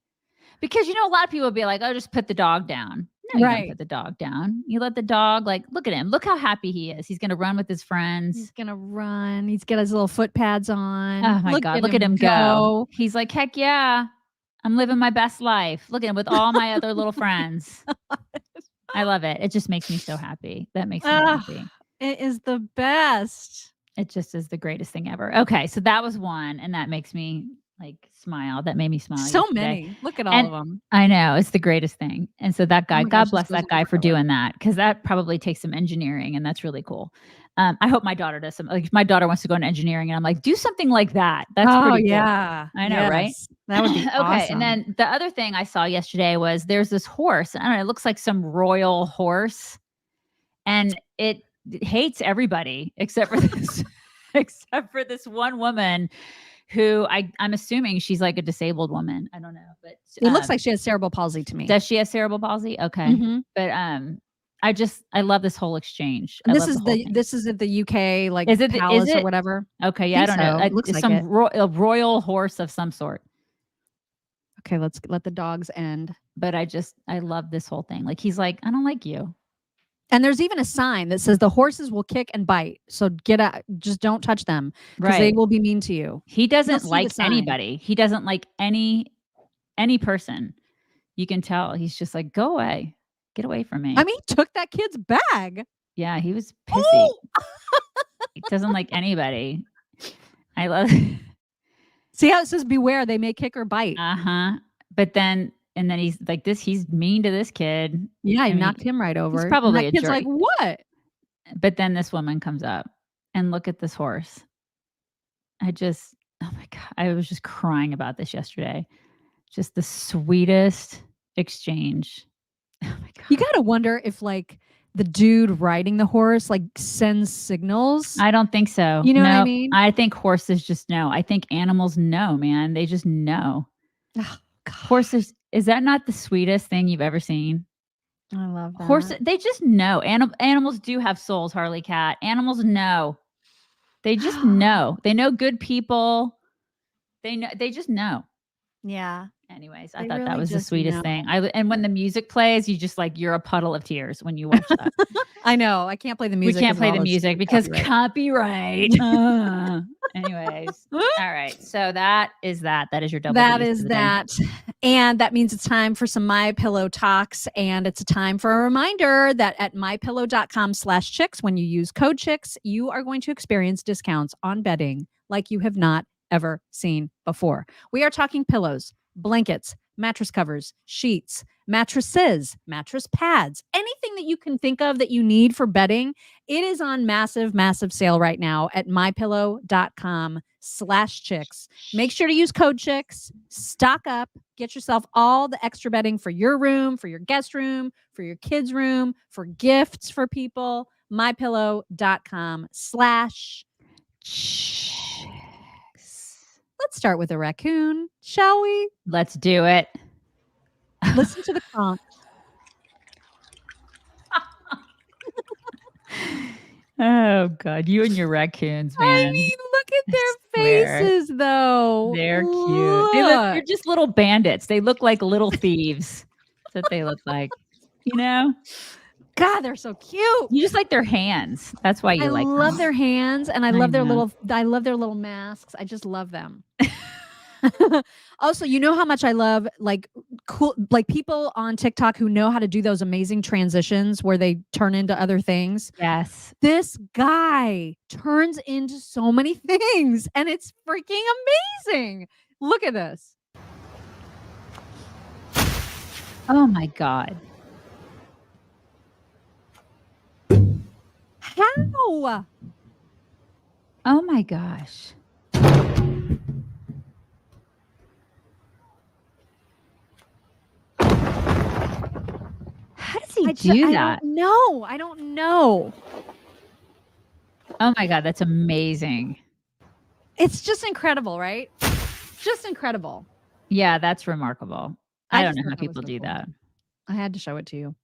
Because, a lot of people would be like, oh, just put the dog down. No, you don't put the dog down. You let the dog, like, look at him. Look how happy he is. He's going to run with his friends. He's going to run. He's got his little foot pads on. Oh, my God. Look at him go. He's like, heck yeah. I'm living my best life. Look at him with all my other little friends. I love it. It just makes me so happy. That makes me happy. It is the best. It just is the greatest thing ever. Okay, so that was one, and that makes me like smile. That made me smile. So yesterday. many. Look at all of them. I know. It's the greatest thing. And so that guy, my God gosh, bless this goes that guy for doing that, because that probably takes some engineering, and that's really cool. I hope my daughter does some. Like, if my daughter wants to go into engineering, and I'm like, do something like that. That's pretty cool. Yeah. I know, right? That would be Okay. awesome. And then the other thing I saw yesterday was there's this horse. I don't know. It looks like some royal horse, and it hates everybody except for this, except for this one woman who I'm assuming she's like a disabled woman. I don't know, but it looks like she has cerebral palsy to me. Does she have cerebral palsy? Okay. Mhm. But I love this whole exchange. This is at the UK, like Is it palace or whatever. Okay, yeah, I don't know. It looks It's like some it. a royal horse of some sort. Okay, let's let the dogs end. But I love this whole thing. Like, he's like, I don't like you. And there's even a sign that says the horses will kick and bite. So get out, just don't touch them because they Right. will be mean to you. He You'll doesn't see the like sign. anybody. He doesn't like any person. You can tell. He's just like, go away. Get away from me. I mean, he took that kid's bag. Yeah, he was pissy. Oh! He doesn't like anybody. I love See how it says beware, they may kick or bite. Uh-huh. But then And then he's like he's mean to this kid. Yeah, he I mean, knocked him right over. He's probably and that kid's like, what? But then this woman comes up and look at this horse. Oh my God. I was just crying about this yesterday. Just the sweetest exchange. Oh my God. You got to wonder if like the dude riding the horse like sends signals. I don't think so. You know what I mean? I think horses just know. I think animals know, man. They just know. Oh, God. Horses, is that not the sweetest thing you've ever seen? I love that. Horses, they just know. Animals do have souls, Harley Cat. Animals know. They just know. They know good people. They just know. Yeah. Anyways, I They thought that really was the just sweetest know. thing. And when the music plays, you just you're a puddle of tears when you watch that. I know. I can't play the music. We can't 'cause play of the all those music because copyright. Anyways. All right. So that is that. That is your double. That D's is for the day. that. And that means it's time for some My Pillow Talks. And it's a time for a reminder that at mypillow.com/chicks, when you use code chicks, you are going to experience discounts on bedding like you have not ever seen before. We are talking pillows, blankets, mattress covers, sheets, mattresses, mattress pads, anything that you can think of that you need for bedding. It is on massive, massive sale right now at mypillow.com/chicks. Make sure to use code chicks, stock up, get yourself all the extra bedding for your room, for your guest room, for your kids' room, for gifts for people. mypillow.com/chicks. Let's start with a raccoon, shall we? Let's do it. Listen to the conch. Oh God, you and your raccoons, man. I mean, look at their swear. faces, though. They're cute. Look. They're just little bandits. They look like little thieves. That's what they look like. You know? God, they're so cute. You just like their hands. That's why you like them. I love their hands, and I love their know. little masks. I just love them. Also, you know how much I love cool people on TikTok who know how to do those amazing transitions where they turn into other things. Yes. This guy turns into so many things, and it's freaking amazing. Look at this. Oh my God. How? Oh my gosh. How does he do that? I don't know. Oh my God, that's amazing. It's just incredible, right? Just incredible. Yeah, that's remarkable. I don't just know how thought that was people so do cool. that. I had to show it to you.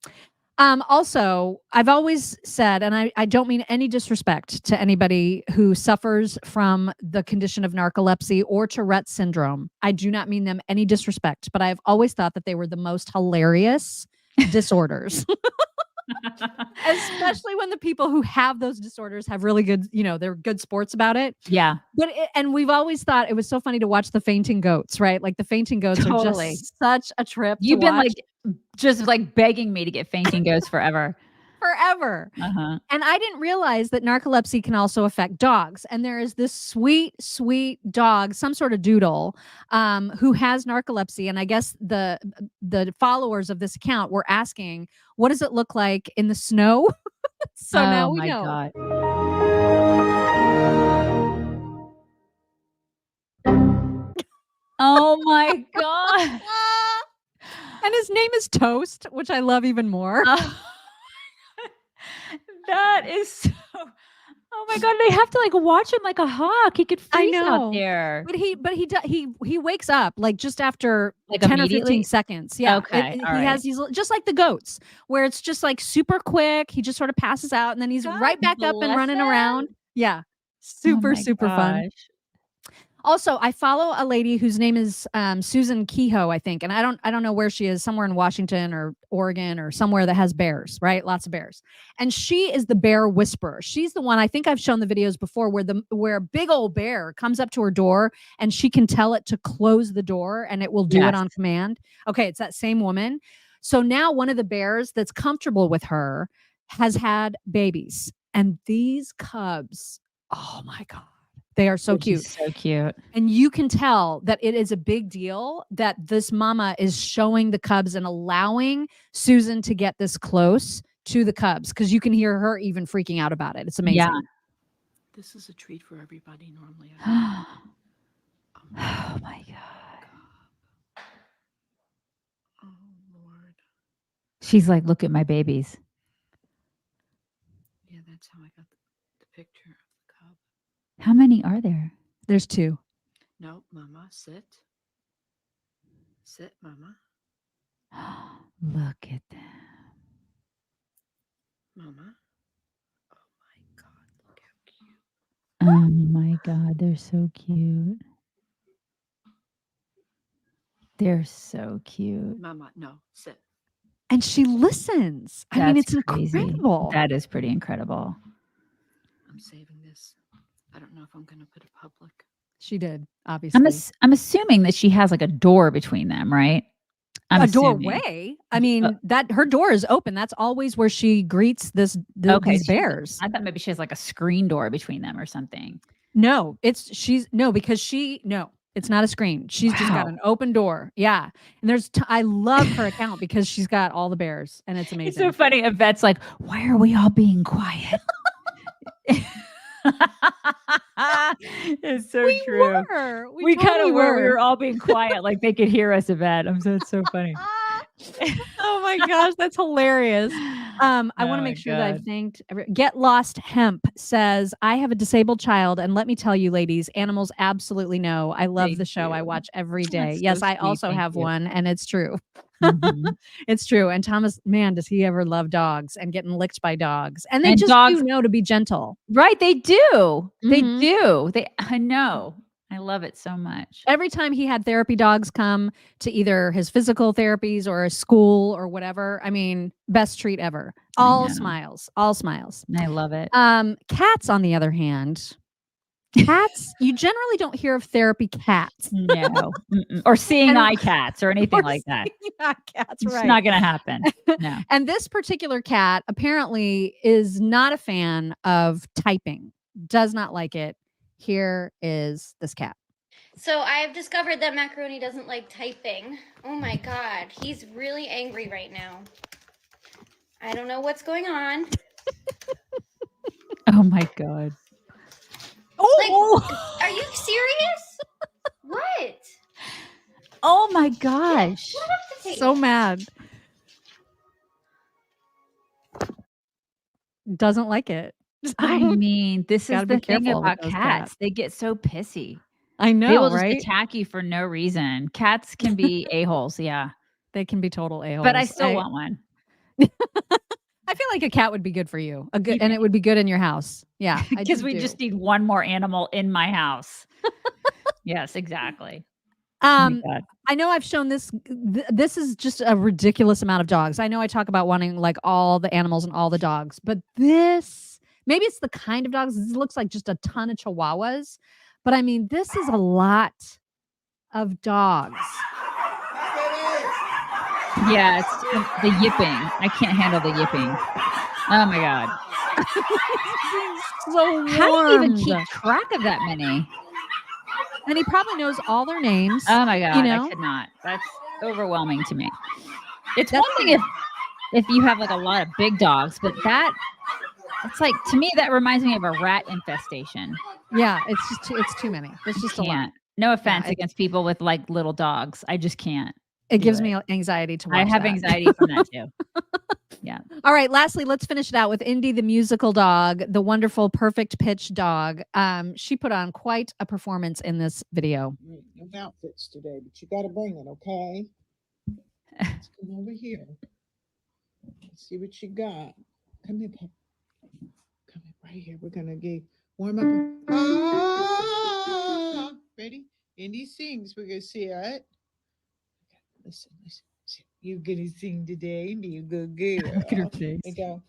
Also, I've always said, and I don't mean any disrespect to anybody who suffers from the condition of narcolepsy or Tourette's syndrome. I do not mean them any disrespect, but I've always thought that they were the most hilarious disorders. Especially when the people who have those disorders have really good, they're good sports about it. Yeah. And we've always thought it was so funny to watch the fainting goats, right? Like the fainting goats are Totally. just such a trip. You've to been watch. just begging me to get fainting ghosts forever. Forever. Uh-huh. And I didn't realize that narcolepsy can also affect dogs. And there is this sweet, sweet dog, some sort of doodle, who has narcolepsy. And I guess the followers of this account were asking, what does it look like in the snow? So now we know. God. Oh my God. And his name is Toast, which I love even more. That is so. Oh my God, they have to watch him like a hawk. He could freeze out there. But he wakes up just after 10 or 15 immediately? seconds. Yeah. Okay. He all right. has these just like the goats, where it's just super quick. He just sort of passes out and then he's God right back up and bless running him. around. Yeah. Oh my Super fun. gosh. Also, I follow a lady whose name is Susan Kehoe, I think, and I don't know where she is, somewhere in Washington or Oregon or somewhere that has bears, right? Lots of bears. And she is the bear whisperer. She's the one, I think I've shown the videos before, where a big old bear comes up to her door and she can tell it to close the door and it will do it on command. Okay, it's that same woman. So now one of the bears that's comfortable with her has had babies, and these cubs, oh my God. They are so Which cute. is so cute. And you can tell that it is a big deal that this mama is showing the cubs and allowing Susan to get this close to the cubs, because you can hear her even freaking out about it. It's amazing. Yeah. This is a treat for everybody normally. Oh my God. Oh, Lord. She's like, look at my babies. Yeah, that's how I got the picture of the cub. How many are there? There's 2. No, Mama, sit. Sit, Mama. Look at them. Mama. Oh my God, they're so cute. They're so cute. Mama, no, sit. And she listens. I mean, it's crazy. incredible. That is pretty incredible. I'm saving this. I don't know if I'm going to put it public. She did, obviously. I'm assuming that she has like a door between them, right? I'm a assuming. doorway. I mean, that her door is open. That's always where she greets these bears. I thought maybe she has like a screen door between them or something. No, because it's not a screen. She's just got an open door. Yeah. And I love her account because she's got all the bears and it's amazing. It's so funny. Yvette's like, why are we all being quiet? It's so true. We kind of were. We were all being quiet, like they could hear us, Yvette. It's so funny. Oh my gosh, that's hilarious. I want to make sure that I've thanked. Get Lost Hemp says, I have a disabled child, and let me tell you, ladies, animals absolutely know. I love the show. I watch every day. That's Yes, so I sweet. also Thank have you. one, and it's true. Mhm. It's true. And Thomas, man, does he ever love dogs and getting licked by dogs? And they just dogs do know to be gentle. Right. They do. They Mhm. do. I know. I love it so much. Every time he had therapy dogs come to either his physical therapies or his school or whatever, I mean, best treat ever. All smiles. All smiles. I love it. Cats, on the other hand, you generally don't hear of therapy cats. No. Or seeing eye cats or anything like that. Cats, It's right. not going to happen. No. And this particular cat apparently is not a fan of typing, does not like it. Here is this cat. So I have discovered that Macaroni doesn't like typing. Oh my God, he's really angry right now. I don't know what's going on. Oh my God. Like, are you serious? What? Oh my gosh. So mad. Doesn't like it. I mean, this is Gotta be the thing careful with about those cats. cats. They get so pissy. I know, They will just right? attack you for no reason. Cats can be a-holes. Yeah. They can be total a-holes. But I still want one. I feel like a cat would be good for you. And it would be good in your house. Yeah. I Because we just need one more animal in my house. Yes, exactly. Oh my God. I know I've shown this. This is just a ridiculous amount of dogs. I know I talk about wanting like all the animals and all the dogs, but this, maybe it's the kind of dogs. This looks like just a ton of chihuahuas. But I mean, this is a lot of dogs. Yeah, it's the yipping. I can't handle the yipping. Oh my God. So How do you even warmed. keep track of that many? And he probably knows all their names. Oh my God, you know? I could not. That's overwhelming to me. It's one thing if you have like a lot of big dogs, but it's like, to me, that reminds me of a rat infestation. Yeah, it's too many. It's just a lot. No offense against people with like little dogs. I just can't. It gives me anxiety to watch I have that. anxiety from that too. Yeah. All right. Lastly, let's finish it out with Indy, the musical dog, the wonderful perfect pitch dog. She put on quite a performance in this video. No outfits today, but you got to bring it, okay? Let's come over here. Let's see what you got. Come here, Pop. Come here, right here. We're gonna get warm up. Ready? Indy sings. We're gonna see it. Listen. You're gonna sing today, and you good girl. Look at her face. And go.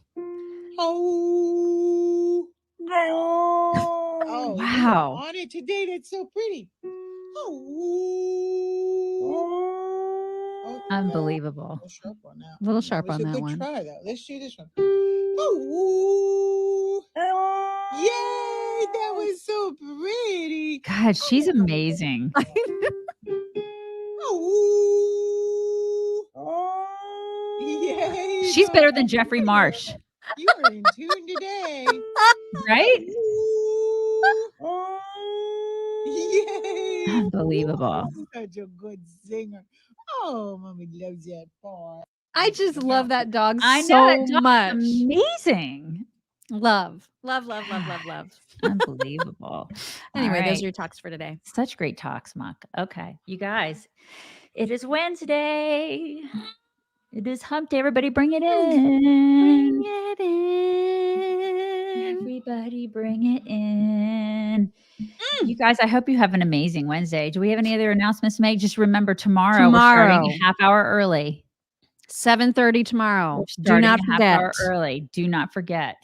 Oh. Oh, Wow. you're on it today. That's so pretty. Oh. Unbelievable. A little sharp on that. A little sharp on It's a that good one. try though. Let's do this one. Oh. Yay! That was so pretty. God, she's amazing. Yay, She's better than Jeffrey Marsh, you are in tune today. right? Yay. Unbelievable. Such a good singer. Oh, mommy loves that part. I just love that dog I know so that dog's much. amazing. Love. Unbelievable. Anyway, All those right. are your talks for today. Such great talks, Muck. Okay, you guys, it is Wednesday. It is hump day. Everybody bring it in. Bring it in. Everybody bring it in. You guys, I hope you have an amazing Wednesday. Do we have any other announcements to make? Just remember tomorrow. We're starting a half hour early. 7:30 tomorrow. Do Starting not a forget. half hour early. Do not forget.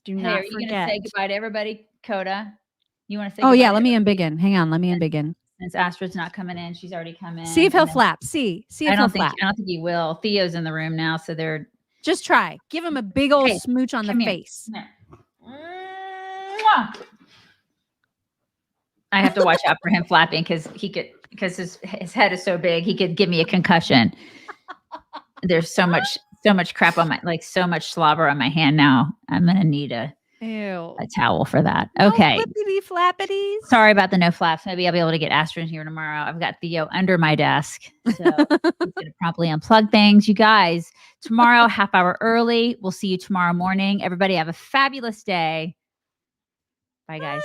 Do Hey, not are you forget. going to say goodbye to everybody, Coda? You want to say Oh goodbye yeah, to let me unbiggen. Hang on, let me unbiggen. Since Astrid's not coming in, she's already come in. See if he'll and then- flap. See if I he'll don't think flap. he will. Theo's in the room now, so they're Just try. Give him a big old Hey, smooch on the come here. face. Come here. Mwah. I have to watch out for him flapping because his head is so big he could give me a concussion. There's so much crap on so much slobber on my hand now. I'm gonna need a towel for that. Okay. Flippity flappities. Sorry about the no flaps. Maybe I'll be able to get Astrid in here tomorrow. I've got Theo under my desk. So he's going to promptly unplug things. You guys, tomorrow, half hour early. We'll see you tomorrow morning. Everybody have a fabulous day. Bye, guys.